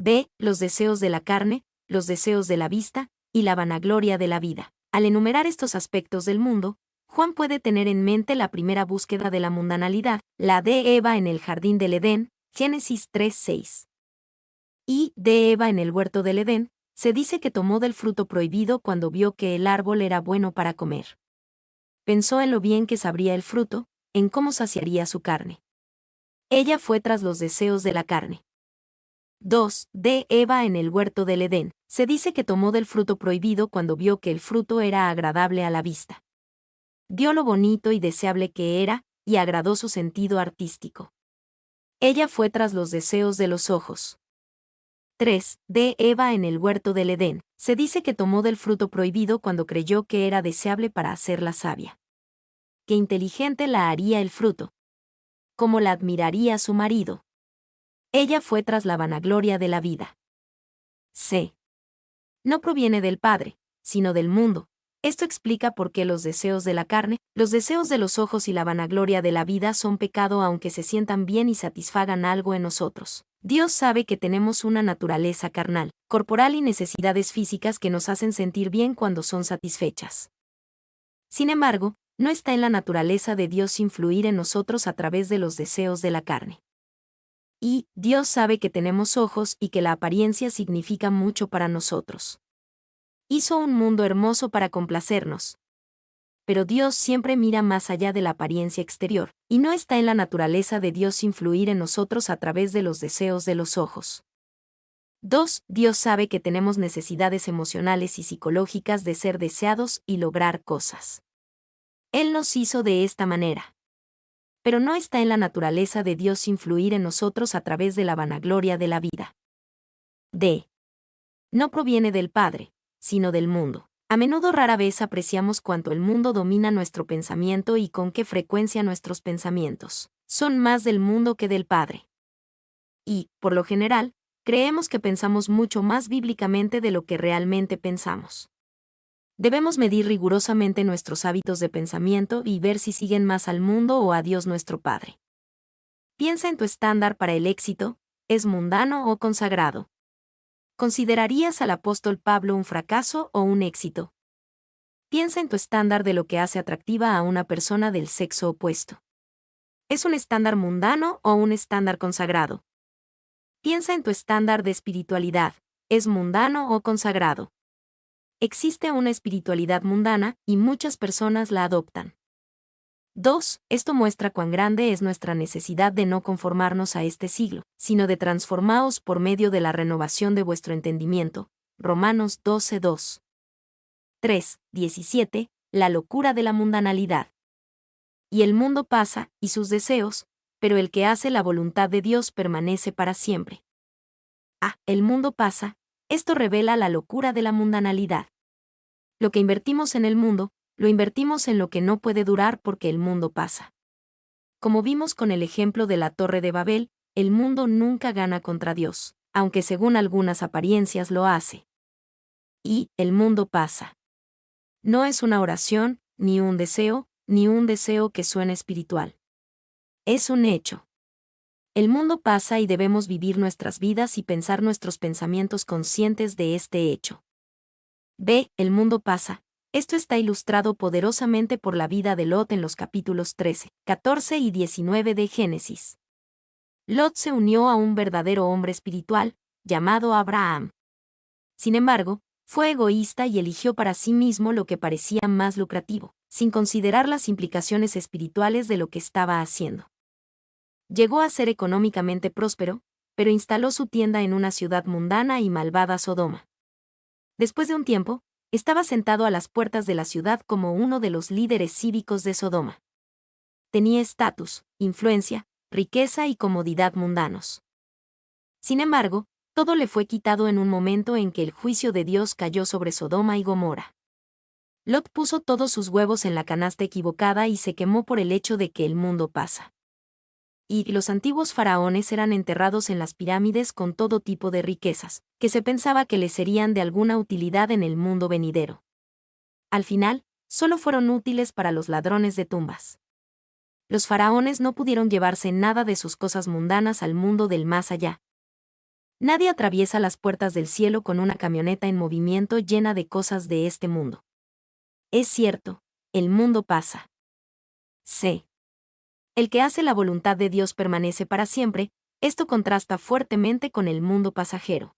B. Los deseos de la carne, los deseos de la vista, y la vanagloria de la vida. Al enumerar estos aspectos del mundo, Juan puede tener en mente la primera búsqueda de la mundanalidad, la de Eva en el jardín del Edén, Génesis 3:6. Y de Eva en el huerto del Edén, se dice que tomó del fruto prohibido cuando vio que el árbol era bueno para comer. Pensó en lo bien que sabría el fruto, en cómo saciaría su carne. Ella fue tras los deseos de la carne. 2. De Eva en el huerto del Edén. Se dice que tomó del fruto prohibido cuando vio que el fruto era agradable a la vista. Vio lo bonito y deseable que era, y agradó su sentido artístico. Ella fue tras los deseos de los ojos. 3. De Eva en el huerto del Edén. Se dice que tomó del fruto prohibido cuando creyó que era deseable para hacerla sabia. Qué inteligente la haría el fruto. Cómo la admiraría su marido. Ella fue tras la vanagloria de la vida. C. No proviene del Padre, sino del mundo. Esto explica por qué los deseos de la carne, los deseos de los ojos y la vanagloria de la vida son pecado aunque se sientan bien y satisfagan algo en nosotros. Dios sabe que tenemos una naturaleza carnal, corporal y necesidades físicas que nos hacen sentir bien cuando son satisfechas. Sin embargo, no está en la naturaleza de Dios influir en nosotros a través de los deseos de la carne. Y Dios sabe que tenemos ojos y que la apariencia significa mucho para nosotros. Hizo un mundo hermoso para complacernos. Pero Dios siempre mira más allá de la apariencia exterior, y no está en la naturaleza de Dios influir en nosotros a través de los deseos de los ojos. 2. Dios sabe que tenemos necesidades emocionales y psicológicas de ser deseados y lograr cosas. Él nos hizo de esta manera. Pero no está en la naturaleza de Dios influir en nosotros a través de la vanagloria de la vida. D. No proviene del Padre, sino del mundo. A menudo rara vez apreciamos cuánto el mundo domina nuestro pensamiento y con qué frecuencia nuestros pensamientos son más del mundo que del Padre. Y, por lo general, creemos que pensamos mucho más bíblicamente de lo que realmente pensamos. Debemos medir rigurosamente nuestros hábitos de pensamiento y ver si siguen más al mundo o a Dios nuestro Padre. Piensa en tu estándar para el éxito, ¿es mundano o consagrado? ¿Considerarías al apóstol Pablo un fracaso o un éxito? Piensa en tu estándar de lo que hace atractiva a una persona del sexo opuesto. ¿Es un estándar mundano o un estándar consagrado? Piensa en tu estándar de espiritualidad, ¿es mundano o consagrado? Existe una espiritualidad mundana y muchas personas la adoptan. 2. Esto muestra cuán grande es nuestra necesidad de no conformarnos a este siglo, sino de transformaos por medio de la renovación de vuestro entendimiento. Romanos 12:2. 3. 17. La locura de la mundanalidad. Y el mundo pasa, y sus deseos, pero el que hace la voluntad de Dios permanece para siempre. El mundo pasa. Esto revela la locura de la mundanalidad. Lo que invertimos en el mundo, lo invertimos en lo que no puede durar porque el mundo pasa. Como vimos con el ejemplo de la Torre de Babel, el mundo nunca gana contra Dios, aunque según algunas apariencias lo hace. Y el mundo pasa. No es una oración, ni un deseo que suene espiritual. Es un hecho. El mundo pasa y debemos vivir nuestras vidas y pensar nuestros pensamientos conscientes de este hecho. B. El mundo pasa. Esto está ilustrado poderosamente por la vida de Lot en los capítulos 13, 14 y 19 de Génesis. Lot se unió a un verdadero hombre espiritual, llamado Abraham. Sin embargo, fue egoísta y eligió para sí mismo lo que parecía más lucrativo, sin considerar las implicaciones espirituales de lo que estaba haciendo. Llegó a ser económicamente próspero, pero instaló su tienda en una ciudad mundana y malvada Sodoma. Después de un tiempo, estaba sentado a las puertas de la ciudad como uno de los líderes cívicos de Sodoma. Tenía estatus, influencia, riqueza y comodidad mundanos. Sin embargo, Todo le fue quitado en un momento en que el juicio de Dios cayó sobre Sodoma y Gomorra. Lot puso todos sus huevos en la canasta equivocada y se quemó por el hecho de que el mundo pasa. Y los antiguos faraones eran enterrados en las pirámides con todo tipo de riquezas, que se pensaba que les serían de alguna utilidad en el mundo venidero. Al final, solo fueron útiles para los ladrones de tumbas. Los faraones no pudieron llevarse nada de sus cosas mundanas al mundo del más allá. Nadie atraviesa las puertas del cielo con una camioneta en movimiento llena de cosas de este mundo. Es cierto, el mundo pasa. C. El que hace la voluntad de Dios permanece para siempre. Esto contrasta fuertemente con el mundo pasajero.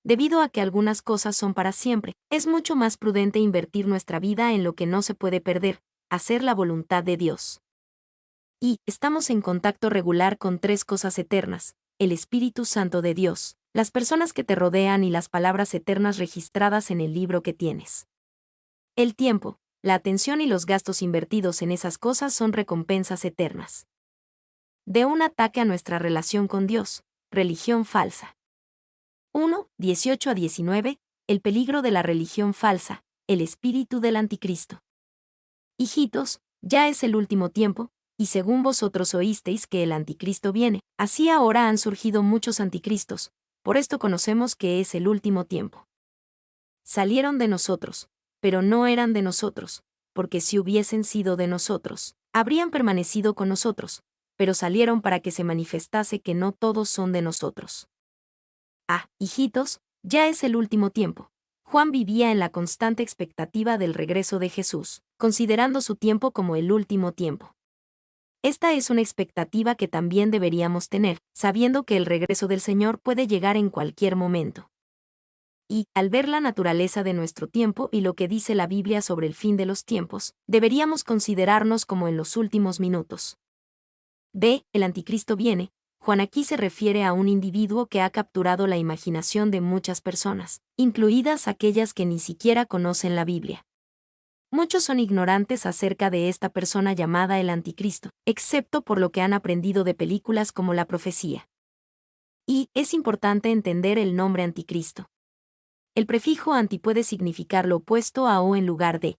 Debido a que algunas cosas son para siempre, es mucho más prudente invertir nuestra vida en lo que no se puede perder, hacer la voluntad de Dios. Y estamos en contacto regular con tres cosas eternas: el Espíritu Santo de Dios, las personas que te rodean y las palabras eternas registradas en el libro que tienes. El tiempo, la atención y los gastos invertidos en esas cosas son recompensas eternas. De un ataque a nuestra relación con Dios, religión falsa. 1, 18 a 19, el peligro de la religión falsa, el espíritu del anticristo. Hijitos, ya es el último tiempo, y según vosotros oísteis que el anticristo viene, así ahora han surgido muchos anticristos, por esto conocemos que es el último tiempo. Salieron de nosotros, pero no eran de nosotros, porque si hubiesen sido de nosotros, habrían permanecido con nosotros, pero salieron para que se manifestase que no todos son de nosotros. Hijitos, ya es el último tiempo. Juan vivía en la constante expectativa del regreso de Jesús, considerando su tiempo como el último tiempo. Esta es una expectativa que también deberíamos tener, sabiendo que el regreso del Señor puede llegar en cualquier momento. Y, al ver la naturaleza de nuestro tiempo y lo que dice la Biblia sobre el fin de los tiempos, deberíamos considerarnos como en los últimos minutos. B. El anticristo viene. Juan aquí se refiere a un individuo que ha capturado la imaginación de muchas personas, incluidas aquellas que ni siquiera conocen la Biblia. Muchos son ignorantes acerca de esta persona llamada el anticristo, excepto por lo que han aprendido de películas como La Profecía. Y es importante entender el nombre anticristo. El prefijo anti puede significar lo opuesto a o en lugar de.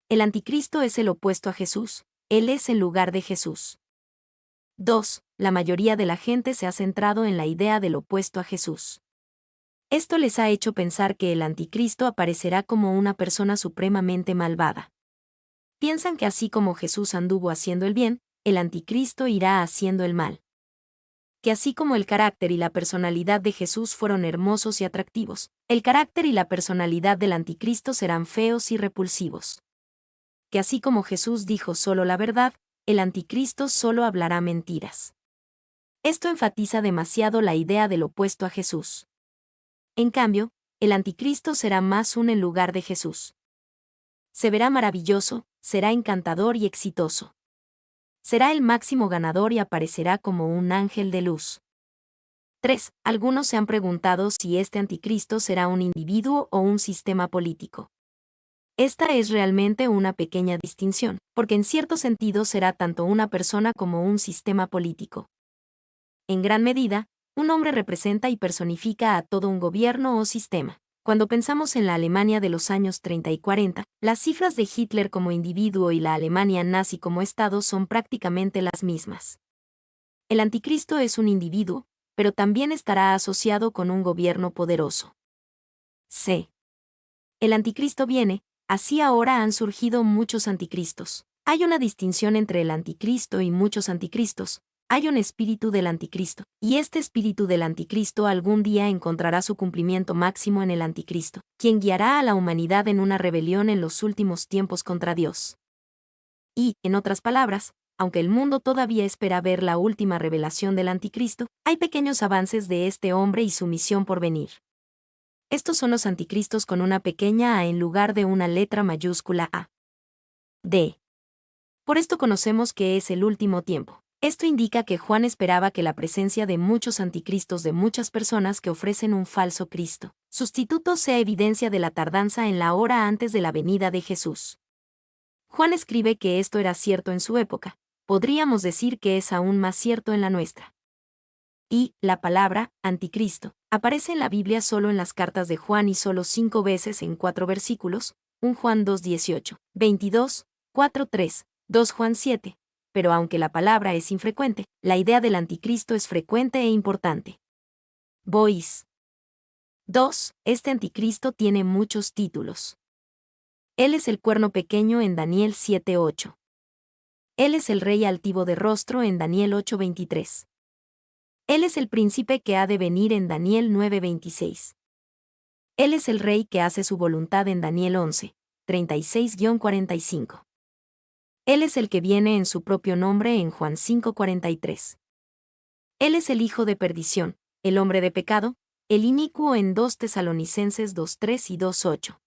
El anticristo es el opuesto a Jesús, él es en lugar de Jesús. 2. La mayoría de la gente se ha centrado en la idea del opuesto a Jesús. Esto les ha hecho pensar que el anticristo aparecerá como una persona supremamente malvada. Piensan que así como Jesús anduvo haciendo el bien, el anticristo irá haciendo el mal. Que así como el carácter y la personalidad de Jesús fueron hermosos y atractivos, el carácter y la personalidad del anticristo serán feos y repulsivos. Que así como Jesús dijo solo la verdad, el anticristo solo hablará mentiras. Esto enfatiza demasiado la idea del opuesto a Jesús. En cambio, el anticristo será más un en lugar de Jesús. Se verá maravilloso, será encantador y exitoso. Será el máximo ganador y aparecerá como un ángel de luz. 3. Algunos se han preguntado si este anticristo será un individuo o un sistema político. Esta es realmente una pequeña distinción, porque en cierto sentido será tanto una persona como un sistema político. En gran medida, un hombre representa y personifica a todo un gobierno o sistema. Cuando pensamos en la Alemania de los años 30 y 40, las cifras de Hitler como individuo y la Alemania nazi como Estado son prácticamente las mismas. El anticristo es un individuo, pero también estará asociado con un gobierno poderoso. C. El anticristo viene, así ahora han surgido muchos anticristos. Hay una distinción entre el anticristo y muchos anticristos. Hay un espíritu del anticristo, y este espíritu del anticristo algún día encontrará su cumplimiento máximo en el anticristo, quien guiará a la humanidad en una rebelión en los últimos tiempos contra Dios. Y, en otras palabras, aunque el mundo todavía espera ver la última revelación del anticristo, hay pequeños avances de este hombre y su misión por venir. Estos son los anticristos con una pequeña a en lugar de una letra mayúscula A. D. Por esto conocemos que es el último tiempo. Esto indica que Juan esperaba que la presencia de muchos anticristos de muchas personas que ofrecen un falso Cristo, sustituto, sea evidencia de la tardanza en la hora antes de la venida de Jesús. Juan escribe que esto era cierto en su época, podríamos decir que es aún más cierto en la nuestra. Y la palabra, anticristo, Aparece en la Biblia solo en las cartas de Juan y solo 5 veces en 4 versículos, 1 Juan 2:18, 22, 4:3, 2 Juan 7, pero aunque la palabra es infrecuente, la idea del anticristo es frecuente e importante. Bois. 2. Este anticristo tiene muchos títulos. Él es el cuerno pequeño en Daniel 7:8. Él es el rey altivo de rostro en Daniel 8:23. Él es el príncipe que ha de venir en Daniel 9:26. Él es el rey que hace su voluntad en Daniel 11, 36-45. Él es el que viene en su propio nombre en Juan 5:43. Él es el hijo de perdición, el hombre de pecado, el inicuo en 2 Tesalonicenses 2:3 y 2:8.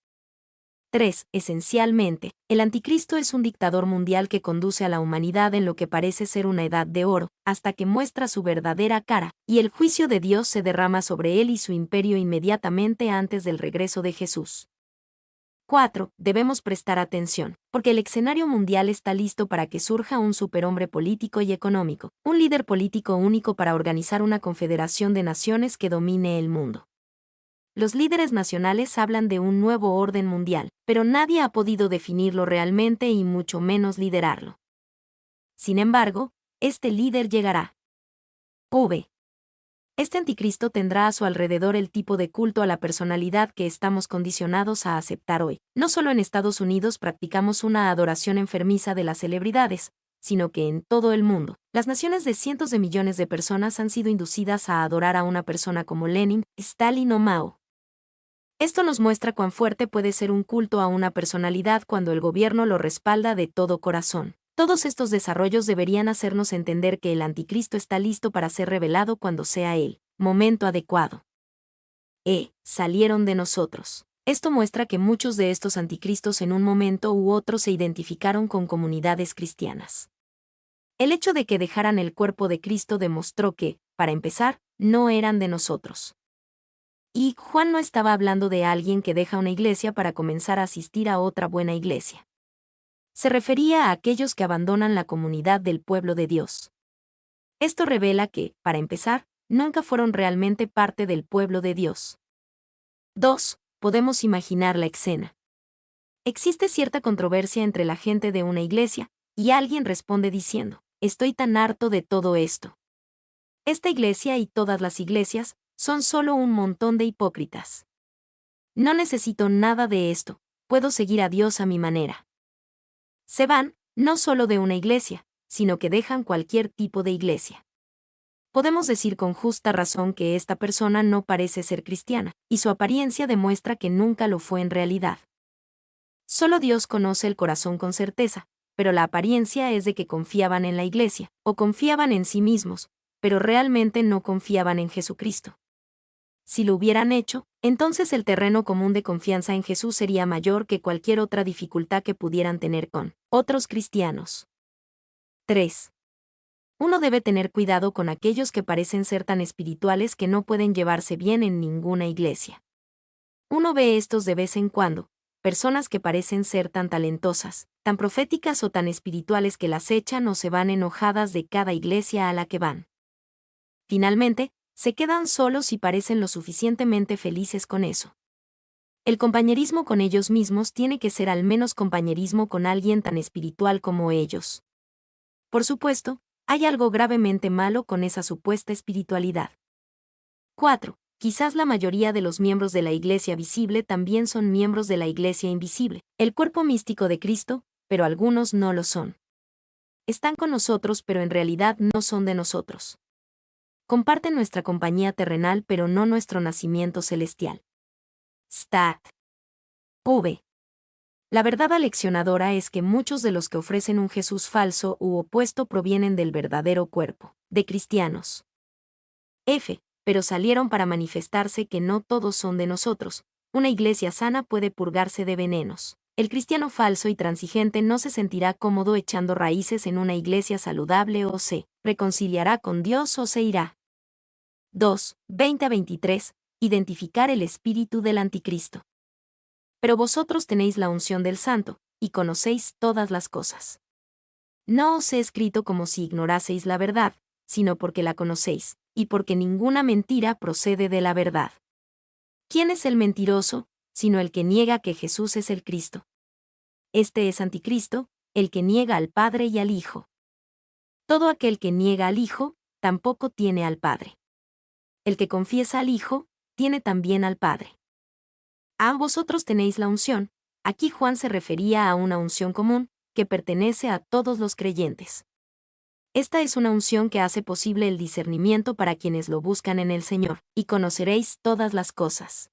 3. Esencialmente, el anticristo es un dictador mundial que conduce a la humanidad en lo que parece ser una edad de oro, hasta que muestra su verdadera cara, y el juicio de Dios se derrama sobre él y su imperio inmediatamente antes del regreso de Jesús. 4. Debemos prestar atención, porque el escenario mundial está listo para que surja un superhombre político y económico, un líder político único para organizar una confederación de naciones que domine el mundo. Los líderes nacionales hablan de un nuevo orden mundial, pero nadie ha podido definirlo realmente y mucho menos liderarlo. Sin embargo, este líder llegará. V. Este anticristo tendrá a su alrededor el tipo de culto a la personalidad que estamos condicionados a aceptar hoy. No solo en Estados Unidos practicamos una adoración enfermiza de las celebridades, sino que en todo el mundo, las naciones de cientos de millones de personas han sido inducidas a adorar a una persona como Lenin, Stalin o Mao. Esto nos muestra cuán fuerte puede ser un culto a una personalidad cuando el gobierno lo respalda de todo corazón. Todos estos desarrollos deberían hacernos entender que el anticristo está listo para ser revelado cuando sea el momento adecuado. Salieron de nosotros. Esto muestra que muchos de estos anticristos en un momento u otro se identificaron con comunidades cristianas. El hecho de que dejaran el cuerpo de Cristo demostró que, para empezar, no eran de nosotros. Y Juan no estaba hablando de alguien que deja una iglesia para comenzar a asistir a otra buena iglesia. Se refería a aquellos que abandonan la comunidad del pueblo de Dios. Esto revela que, para empezar, nunca fueron realmente parte del pueblo de Dios. 2. Podemos imaginar la escena. Existe cierta controversia entre la gente de una iglesia, y alguien responde diciendo, estoy tan harto de todo esto. Esta iglesia y todas las iglesias son solo un montón de hipócritas. No necesito nada de esto, puedo seguir a Dios a mi manera. Se van, no solo de una iglesia, sino que dejan cualquier tipo de iglesia. Podemos decir con justa razón que esta persona no parece ser cristiana, y su apariencia demuestra que nunca lo fue en realidad. Solo Dios conoce el corazón con certeza, pero la apariencia es de que confiaban en la iglesia, o confiaban en sí mismos, pero realmente no confiaban en Jesucristo. Si lo hubieran hecho, entonces el terreno común de confianza en Jesús sería mayor que cualquier otra dificultad que pudieran tener con otros cristianos. 3. Uno debe tener cuidado con aquellos que parecen ser tan espirituales que no pueden llevarse bien en ninguna iglesia. Uno ve estos de vez en cuando, personas que parecen ser tan talentosas, tan proféticas o tan espirituales que las echan o se van enojadas de cada iglesia a la que van. Finalmente, se quedan solos y parecen lo suficientemente felices con eso. El compañerismo con ellos mismos tiene que ser al menos compañerismo con alguien tan espiritual como ellos. Por supuesto, hay algo gravemente malo con esa supuesta espiritualidad. 4. Quizás la mayoría de los miembros de la iglesia visible también son miembros de la iglesia invisible, el cuerpo místico de Cristo, pero algunos no lo son. Están con nosotros pero en realidad no son de nosotros. Comparten nuestra compañía terrenal pero no nuestro nacimiento celestial. Stat. V. La verdad aleccionadora es que muchos de los que ofrecen un Jesús falso u opuesto provienen del verdadero cuerpo, de cristianos. F. Pero salieron para manifestarse que no todos son de nosotros. Una iglesia sana puede purgarse de venenos. El cristiano falso y transigente no se sentirá cómodo echando raíces en una iglesia saludable o se reconciliará con Dios o se irá. 2, 20-23. Identificar el espíritu del anticristo. Pero vosotros tenéis la unción del Santo, y conocéis todas las cosas. No os he escrito como si ignoraseis la verdad, sino porque la conocéis, y porque ninguna mentira procede de la verdad. ¿Quién es el mentiroso, sino el que niega que Jesús es el Cristo? Este es anticristo, el que niega al Padre y al Hijo. Todo aquel que niega al Hijo, tampoco tiene al Padre. El que confiesa al Hijo, tiene también al Padre. A vosotros tenéis la unción. Aquí Juan se refería a una unción común, que pertenece a todos los creyentes. Esta es una unción que hace posible el discernimiento para quienes lo buscan en el Señor, y conoceréis todas las cosas.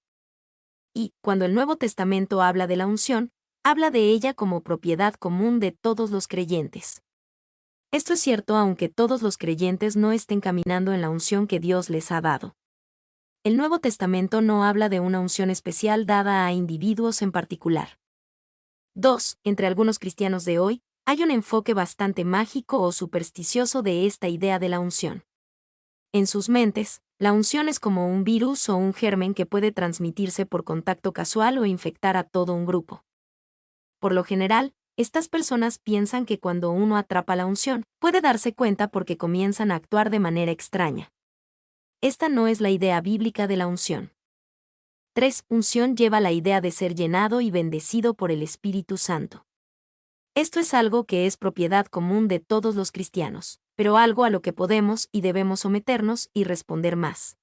Y, cuando el Nuevo Testamento habla de la unción, habla de ella como propiedad común de todos los creyentes. Esto es cierto aunque todos los creyentes no estén caminando en la unción que Dios les ha dado. El Nuevo Testamento no habla de una unción especial dada a individuos en particular. 2. Entre algunos cristianos de hoy, hay un enfoque bastante mágico o supersticioso de esta idea de la unción. En sus mentes, la unción es como un virus o un germen que puede transmitirse por contacto casual o infectar a todo un grupo. Por lo general, estas personas piensan que cuando uno atrapa la unción, puede darse cuenta porque comienzan a actuar de manera extraña. Esta no es la idea bíblica de la unción. 3. Unción lleva la idea de ser llenado y bendecido por el Espíritu Santo. Esto es algo que es propiedad común de todos los cristianos, pero algo a lo que podemos y debemos someternos y responder más.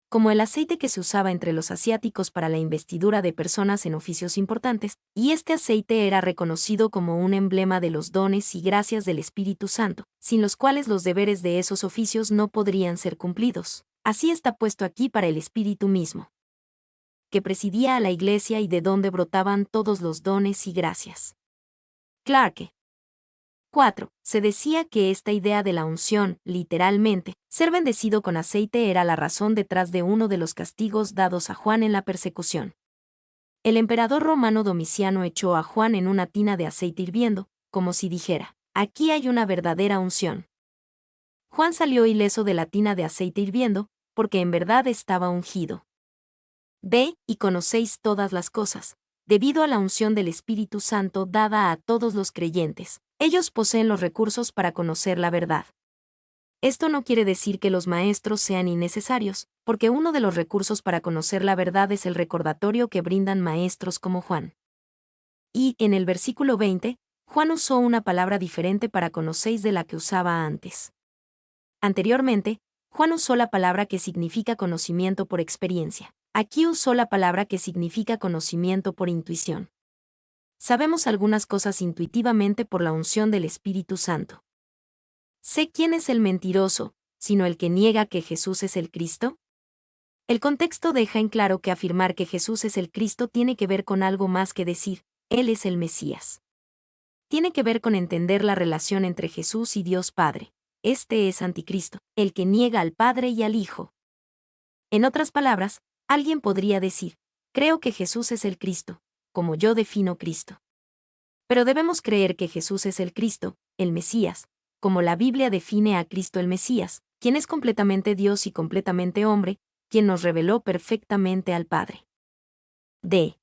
Como el aceite que se usaba entre los asiáticos para la investidura de personas en oficios importantes, y este aceite era reconocido como un emblema de los dones y gracias del Espíritu Santo, sin los cuales los deberes de esos oficios no podrían ser cumplidos. Así está puesto aquí para el Espíritu mismo, que presidía a la Iglesia y de donde brotaban todos los dones y gracias. Clarke. 4. Se decía que esta idea de la unción, literalmente, ser bendecido con aceite era la razón detrás de uno de los castigos dados a Juan en la persecución. El emperador romano Domiciano echó a Juan en una tina de aceite hirviendo, como si dijera, aquí hay una verdadera unción. Juan salió ileso de la tina de aceite hirviendo, porque en verdad estaba ungido. Ve, y conocéis todas las cosas, debido a la unción del Espíritu Santo dada a todos los creyentes. Ellos poseen los recursos para conocer la verdad. Esto no quiere decir que los maestros sean innecesarios, porque uno de los recursos para conocer la verdad es el recordatorio que brindan maestros como Juan. Y, en el versículo 20, Juan usó una palabra diferente para conocéis de la que usaba antes. Anteriormente, Juan usó la palabra que significa conocimiento por experiencia. Aquí usó la palabra que significa conocimiento por intuición. Sabemos algunas cosas intuitivamente por la unción del Espíritu Santo. Sé quién es el mentiroso, sino el que niega que Jesús es el Cristo. El contexto deja en claro que afirmar que Jesús es el Cristo tiene que ver con algo más que decir, Él es el Mesías. Tiene que ver con entender la relación entre Jesús y Dios Padre. Este es Anticristo, el que niega al Padre y al Hijo. En otras palabras, alguien podría decir, creo que Jesús es el Cristo, como yo defino Cristo. Pero debemos creer que Jesús es el Cristo, el Mesías, como la Biblia define a Cristo el Mesías, quien es completamente Dios y completamente hombre, quien nos reveló perfectamente al Padre. D.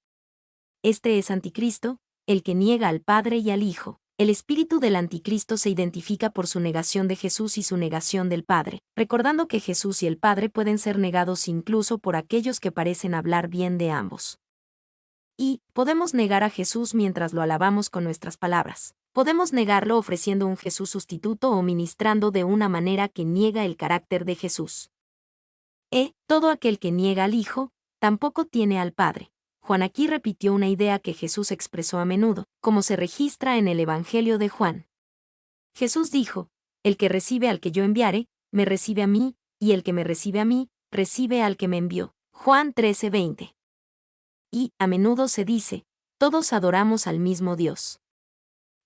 Este es Anticristo, el que niega al Padre y al Hijo. El espíritu del Anticristo se identifica por su negación de Jesús y su negación del Padre, recordando que Jesús y el Padre pueden ser negados incluso por aquellos que parecen hablar bien de ambos. Y, podemos negar a Jesús mientras lo alabamos con nuestras palabras. Podemos negarlo ofreciendo un Jesús sustituto o ministrando de una manera que niega el carácter de Jesús. Todo aquel que niega al Hijo, tampoco tiene al Padre. Juan aquí repitió una idea que Jesús expresó a menudo, como se registra en el Evangelio de Juan. Jesús dijo, el que recibe al que yo enviare, me recibe a mí, y el que me recibe a mí, recibe al que me envió. Juan 13:20. Y, a menudo se dice, todos adoramos al mismo Dios.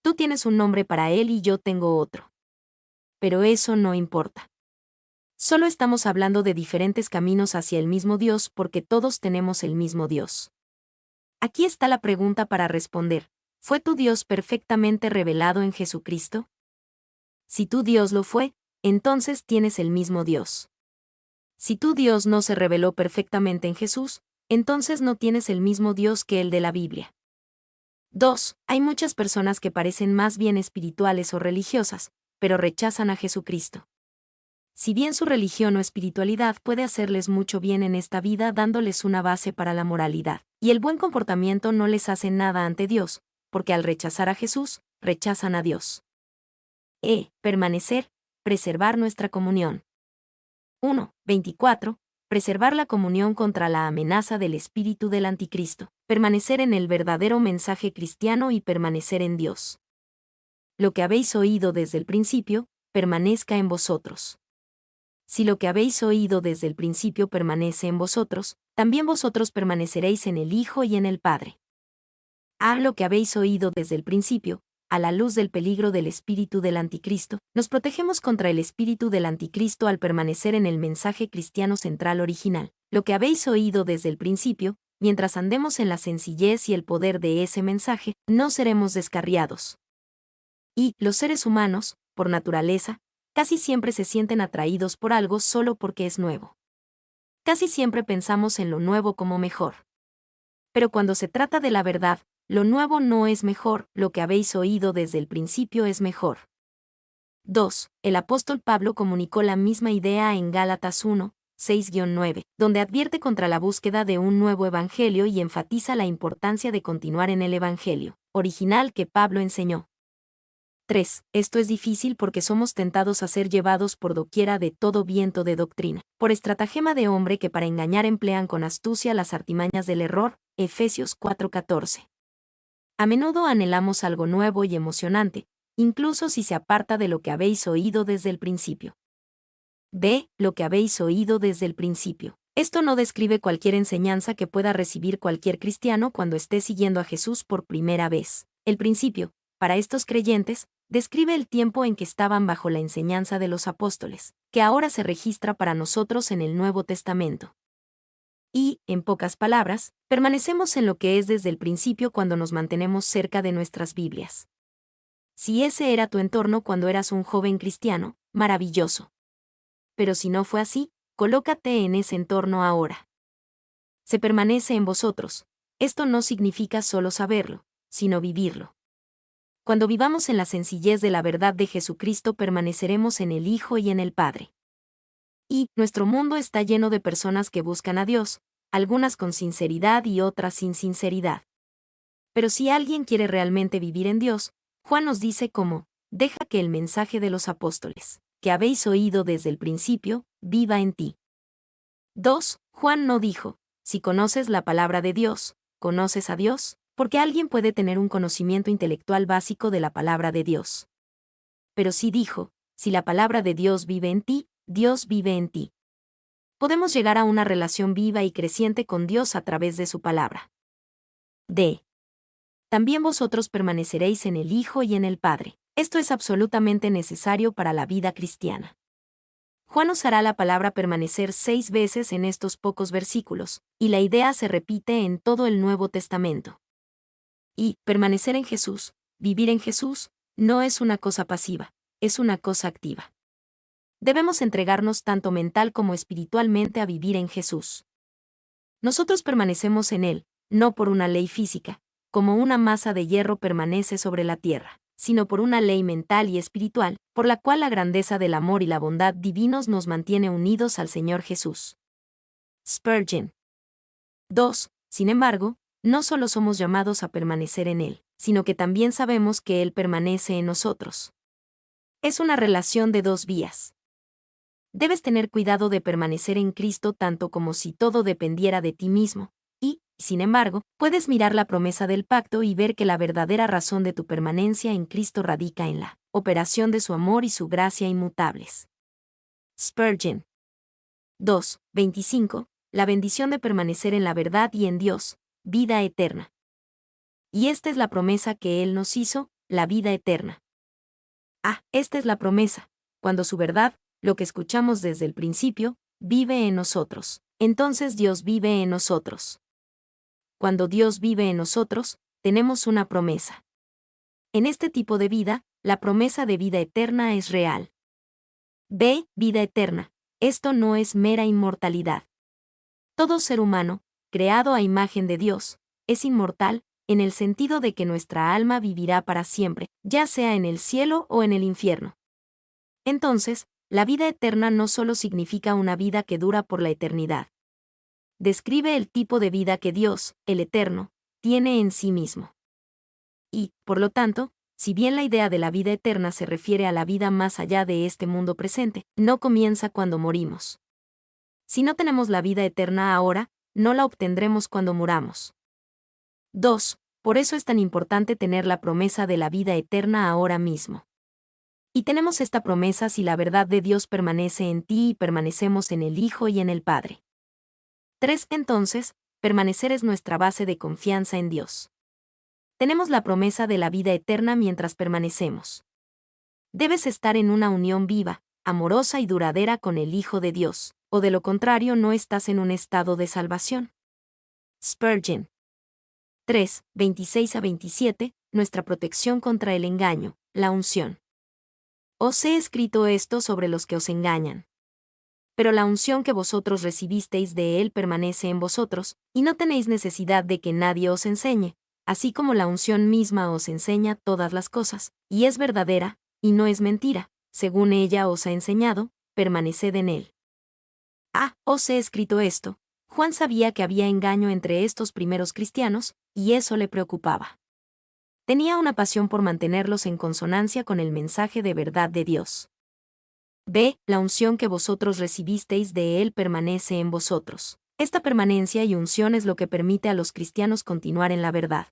Tú tienes un nombre para Él y yo tengo otro. Pero eso no importa. Solo estamos hablando de diferentes caminos hacia el mismo Dios porque todos tenemos el mismo Dios. Aquí está la pregunta para responder, ¿fue tu Dios perfectamente revelado en Jesucristo? Si tu Dios lo fue, entonces tienes el mismo Dios. Si tu Dios no se reveló perfectamente en Jesús, entonces no tienes el mismo Dios que el de la Biblia. 2. Hay muchas personas que parecen más bien espirituales o religiosas, pero rechazan a Jesucristo. Si bien su religión o espiritualidad puede hacerles mucho bien en esta vida dándoles una base para la moralidad y el buen comportamiento, no les hace nada ante Dios, porque al rechazar a Jesús, rechazan a Dios. Permanecer, preservar nuestra comunión. 1:24. Preservar la comunión contra la amenaza del espíritu del anticristo. Permanecer en el verdadero mensaje cristiano y permanecer en Dios. Lo que habéis oído desde el principio, permanezca en vosotros. Si lo que habéis oído desde el principio permanece en vosotros, también vosotros permaneceréis en el Hijo y en el Padre. Lo que habéis oído desde el principio, a la luz del peligro del espíritu del anticristo, nos protegemos contra el espíritu del anticristo al permanecer en el mensaje cristiano central original. Lo que habéis oído desde el principio, mientras andemos en la sencillez y el poder de ese mensaje, no seremos descarriados. Y los seres humanos, por naturaleza, casi siempre se sienten atraídos por algo solo porque es nuevo. Casi siempre pensamos en lo nuevo como mejor. Pero cuando se trata de la verdad, lo nuevo no es mejor, lo que habéis oído desde el principio es mejor. 2. El apóstol Pablo comunicó la misma idea en Gálatas 1:6-9, donde advierte contra la búsqueda de un nuevo evangelio y enfatiza la importancia de continuar en el evangelio original que Pablo enseñó. 3. Esto es difícil porque somos tentados a ser llevados por doquiera de todo viento de doctrina, por estratagema de hombre que para engañar emplean con astucia las artimañas del error. Efesios 4:14. A menudo anhelamos algo nuevo y emocionante, incluso si se aparta de lo que habéis oído desde el principio. Lo que habéis oído desde el principio. Esto no describe cualquier enseñanza que pueda recibir cualquier cristiano cuando esté siguiendo a Jesús por primera vez. El principio, para estos creyentes, describe el tiempo en que estaban bajo la enseñanza de los apóstoles, que ahora se registra para nosotros en el Nuevo Testamento. Y, en pocas palabras, permanecemos en lo que es desde el principio cuando nos mantenemos cerca de nuestras Biblias. Si ese era tu entorno cuando eras un joven cristiano, maravilloso. Pero si no fue así, colócate en ese entorno ahora. Se permanece en vosotros. Esto no significa solo saberlo, sino vivirlo. Cuando vivamos en la sencillez de la verdad de Jesucristo, permaneceremos en el Hijo y en el Padre. Y nuestro mundo está lleno de personas que buscan a Dios, algunas con sinceridad y otras sin sinceridad. Pero si alguien quiere realmente vivir en Dios, Juan nos dice cómo: deja que el mensaje de los apóstoles, que habéis oído desde el principio, viva en ti. 2. Juan no dijo: si conoces la palabra de Dios, conoces a Dios, porque alguien puede tener un conocimiento intelectual básico de la palabra de Dios. Pero sí dijo: si la palabra de Dios vive en ti, Dios vive en ti. Podemos llegar a una relación viva y creciente con Dios a través de su palabra. También vosotros permaneceréis en el Hijo y en el Padre. Esto es absolutamente necesario para la vida cristiana. Juan usará la palabra permanecer 6 veces en estos pocos versículos, y la idea se repite en todo el Nuevo Testamento. Y permanecer en Jesús, vivir en Jesús, no es una cosa pasiva, es una cosa activa. Debemos entregarnos tanto mental como espiritualmente a vivir en Jesús. Nosotros permanecemos en Él, no por una ley física, como una masa de hierro permanece sobre la tierra, sino por una ley mental y espiritual, por la cual la grandeza del amor y la bondad divinos nos mantiene unidos al Señor Jesús. Spurgeon. 2. Sin embargo, no solo somos llamados a permanecer en Él, sino que también sabemos que Él permanece en nosotros. Es una relación de 2 vías. Debes tener cuidado de permanecer en Cristo tanto como si todo dependiera de ti mismo, y, sin embargo, puedes mirar la promesa del pacto y ver que la verdadera razón de tu permanencia en Cristo radica en la operación de su amor y su gracia inmutables. Spurgeon. 2:25. La bendición de permanecer en la verdad y en Dios, vida eterna. Y esta es la promesa que Él nos hizo, la vida eterna. Esta es la promesa, cuando su verdad, lo que escuchamos desde el principio, vive en nosotros. Entonces Dios vive en nosotros. Cuando Dios vive en nosotros, tenemos una promesa. En este tipo de vida, la promesa de vida eterna es real. Vida eterna. Esto no es mera inmortalidad. Todo ser humano, creado a imagen de Dios, es inmortal, en el sentido de que nuestra alma vivirá para siempre, ya sea en el cielo o en el infierno. Entonces, la vida eterna no solo significa una vida que dura por la eternidad. Describe el tipo de vida que Dios, el Eterno, tiene en sí mismo. Y, por lo tanto, si bien la idea de la vida eterna se refiere a la vida más allá de este mundo presente, no comienza cuando morimos. Si no tenemos la vida eterna ahora, no la obtendremos cuando muramos. 2. Por eso es tan importante tener la promesa de la vida eterna ahora mismo. Y tenemos esta promesa si la verdad de Dios permanece en ti y permanecemos en el Hijo y en el Padre. 3. Entonces, permanecer es nuestra base de confianza en Dios. Tenemos la promesa de la vida eterna mientras permanecemos. Debes estar en una unión viva, amorosa y duradera con el Hijo de Dios, o de lo contrario no estás en un estado de salvación. Spurgeon. 3, 26 a 27, nuestra protección contra el engaño, la unción. Os he escrito esto sobre los que os engañan. Pero la unción que vosotros recibisteis de él permanece en vosotros, y no tenéis necesidad de que nadie os enseñe, así como la unción misma os enseña todas las cosas, y es verdadera, y no es mentira, según ella os ha enseñado, permaneced en él. Os he escrito esto. Juan sabía que había engaño entre estos primeros cristianos, y eso le preocupaba. Tenía una pasión por mantenerlos en consonancia con el mensaje de verdad de Dios. La unción que vosotros recibisteis de él permanece en vosotros. Esta permanencia y unción es lo que permite a los cristianos continuar en la verdad.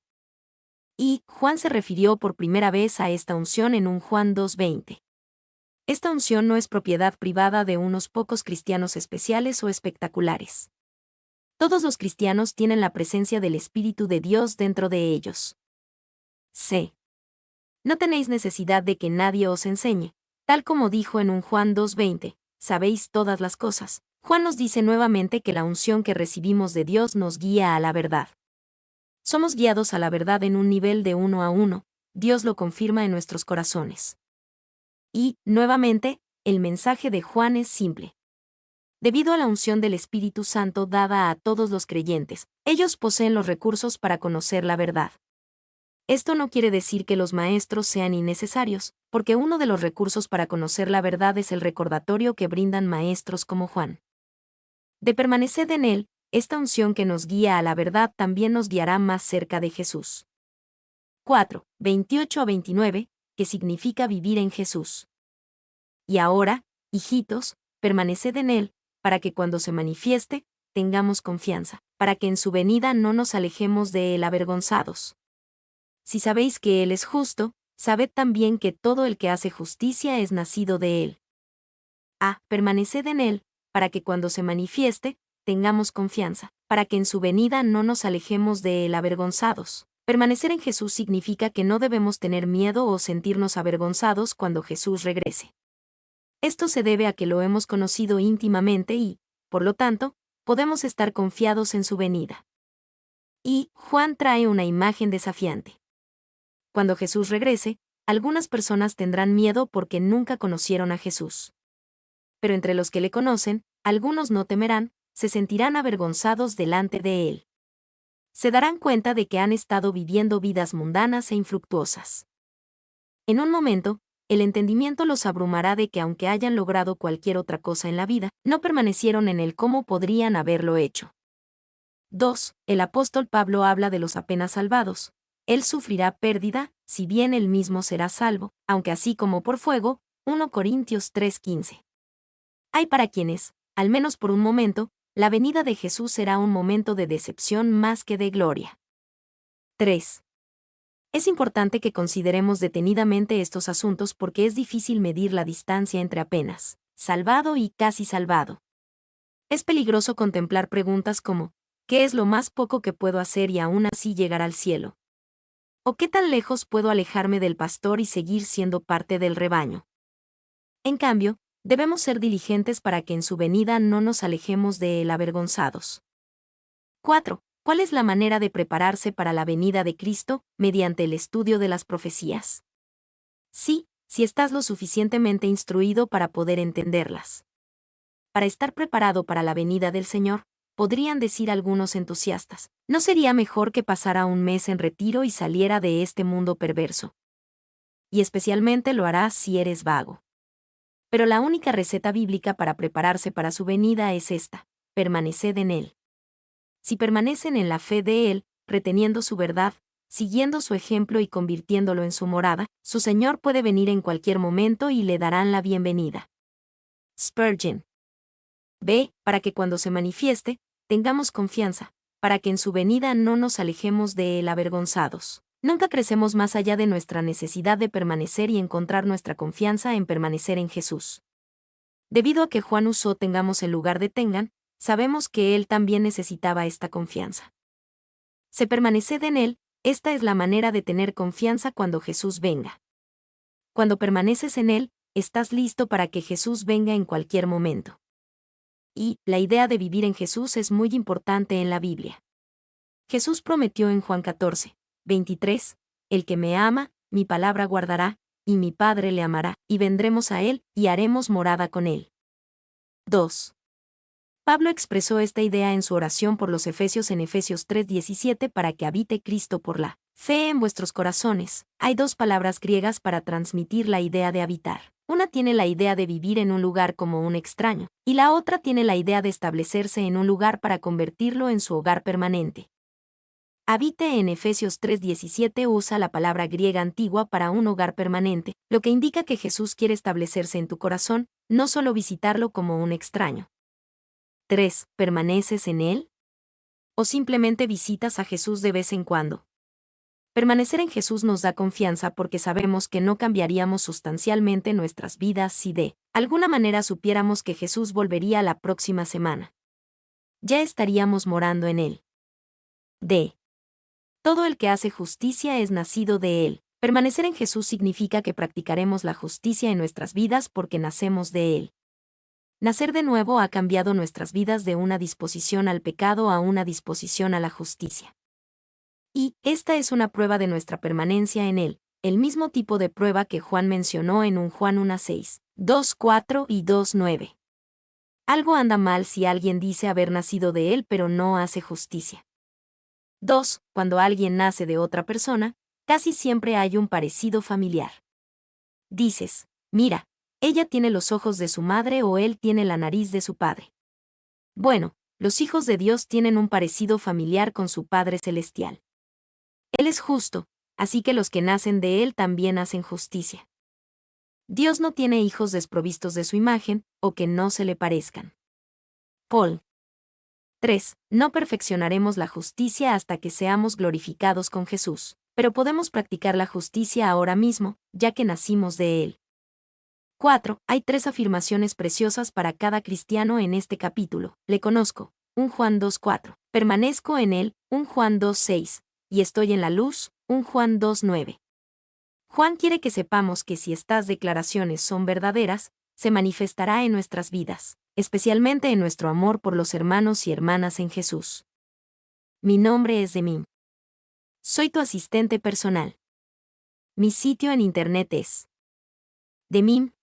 Y Juan se refirió por primera vez a esta unción en un Juan 2:20. Esta unción no es propiedad privada de unos pocos cristianos especiales o espectaculares. Todos los cristianos tienen la presencia del Espíritu de Dios dentro de ellos. C. No tenéis necesidad de que nadie os enseñe, tal como dijo en un Juan 2:20, sabéis todas las cosas. Juan nos dice nuevamente que la unción que recibimos de Dios nos guía a la verdad. Somos guiados a la verdad en un nivel de 1 a 1, Dios lo confirma en nuestros corazones. Y, nuevamente, el mensaje de Juan es simple. Debido a la unción del Espíritu Santo dada a todos los creyentes, ellos poseen los recursos para conocer la verdad. Esto no quiere decir que los maestros sean innecesarios, porque uno de los recursos para conocer la verdad es el recordatorio que brindan maestros como Juan. De permanecer en él, esta unción que nos guía a la verdad también nos guiará más cerca de Jesús. 4, 28 a 29, que significa vivir en Jesús. Y ahora, hijitos, permaneced en él, para que cuando se manifieste, tengamos confianza, para que en su venida no nos alejemos de él avergonzados. Si sabéis que él es justo, sabed también que todo el que hace justicia es nacido de él. Permaneced en él, para que cuando se manifieste, tengamos confianza, para que en su venida no nos alejemos de él avergonzados. Permanecer en Jesús significa que no debemos tener miedo o sentirnos avergonzados cuando Jesús regrese. Esto se debe a que lo hemos conocido íntimamente y, por lo tanto, podemos estar confiados en su venida. Y Juan trae una imagen desafiante. Cuando Jesús regrese, algunas personas tendrán miedo porque nunca conocieron a Jesús. Pero entre los que le conocen, algunos no temerán, se sentirán avergonzados delante de él. Se darán cuenta de que han estado viviendo vidas mundanas e infructuosas. En un momento, el entendimiento los abrumará de que aunque hayan logrado cualquier otra cosa en la vida, no permanecieron en él como podrían haberlo hecho. 2. El apóstol Pablo habla de los apenas salvados. Él sufrirá pérdida, si bien él mismo será salvo, aunque así como por fuego, 1 Corintios 3:15. Hay para quienes, al menos por un momento, la venida de Jesús será un momento de decepción más que de gloria. 3. Es importante que consideremos detenidamente estos asuntos porque es difícil medir la distancia entre apenas salvado y casi salvado. Es peligroso contemplar preguntas como, ¿qué es lo más poco que puedo hacer y aún así llegar al cielo? ¿O qué tan lejos puedo alejarme del pastor y seguir siendo parte del rebaño? En cambio, debemos ser diligentes para que en su venida no nos alejemos de él avergonzados. 4. ¿Cuál es la manera de prepararse para la venida de Cristo? Mediante el estudio de las profecías. Sí, si estás lo suficientemente instruido para poder entenderlas. Para estar preparado para la venida del Señor, podrían decir algunos entusiastas, ¿no sería mejor que pasara un mes en retiro y saliera de este mundo perverso? Y especialmente lo harás si eres vago. Pero la única receta bíblica para prepararse para su venida es esta: permaneced en Él. Si permanecen en la fe de Él, reteniendo su verdad, siguiendo su ejemplo y convirtiéndolo en su morada, su Señor puede venir en cualquier momento y le darán la bienvenida. Spurgeon. B. Para que cuando se manifieste, tengamos confianza, para que en su venida no nos alejemos de Él avergonzados. Nunca crecemos más allá de nuestra necesidad de permanecer y encontrar nuestra confianza en permanecer en Jesús. Debido a que Juan usó tengamos en lugar de tengan, sabemos que él también necesitaba esta confianza. Se permaneced en Él, esta es la manera de tener confianza cuando Jesús venga. Cuando permaneces en Él, estás listo para que Jesús venga en cualquier momento. Y la idea de vivir en Jesús es muy importante en la Biblia. Jesús prometió en Juan 14:23, el que me ama, mi palabra guardará, y mi Padre le amará, y vendremos a Él, y haremos morada con Él. 2. Pablo expresó esta idea en su oración por los Efesios en Efesios 3:17 para que habite Cristo por la fe en vuestros corazones. Hay dos palabras griegas para transmitir la idea de habitar. Una tiene la idea de vivir en un lugar como un extraño, y la otra tiene la idea de establecerse en un lugar para convertirlo en su hogar permanente. Habite en Efesios 3:17 usa la palabra griega antigua para un hogar permanente, lo que indica que Jesús quiere establecerse en tu corazón, no solo visitarlo como un extraño. 3. ¿Permaneces en Él? ¿O simplemente visitas a Jesús de vez en cuando? Permanecer en Jesús nos da confianza porque sabemos que no cambiaríamos sustancialmente nuestras vidas si de alguna manera supiéramos que Jesús volvería la próxima semana. Ya estaríamos morando en Él. D. Todo el que hace justicia es nacido de Él. Permanecer en Jesús significa que practicaremos la justicia en nuestras vidas porque nacemos de Él. Nacer de nuevo ha cambiado nuestras vidas de una disposición al pecado a una disposición a la justicia. Y esta es una prueba de nuestra permanencia en Él, el mismo tipo de prueba que Juan mencionó en un Juan 1:6, 2:4 y 2:9. Algo anda mal si alguien dice haber nacido de Él pero no hace justicia. 2. Cuando alguien nace de otra persona, casi siempre hay un parecido familiar. Dices, mira, ella tiene los ojos de su madre o él tiene la nariz de su padre. Bueno, los hijos de Dios tienen un parecido familiar con su Padre Celestial. Él es justo, así que los que nacen de Él también hacen justicia. Dios no tiene hijos desprovistos de su imagen, o que no se le parezcan. Paul. 3. No perfeccionaremos la justicia hasta que seamos glorificados con Jesús, pero podemos practicar la justicia ahora mismo, ya que nacimos de Él. 4. Hay 3 afirmaciones preciosas para cada cristiano en este capítulo. Le conozco, 1 Juan 2:4. Permanezco en Él, 1 Juan 2:6. Y estoy en la luz, 1 Juan 2:9. Juan quiere que sepamos que si estas declaraciones son verdaderas, se manifestará en nuestras vidas, especialmente en nuestro amor por los hermanos y hermanas en Jesús. Mi nombre es Demim. Soy tu asistente personal. Mi sitio en internet es demim.es.tl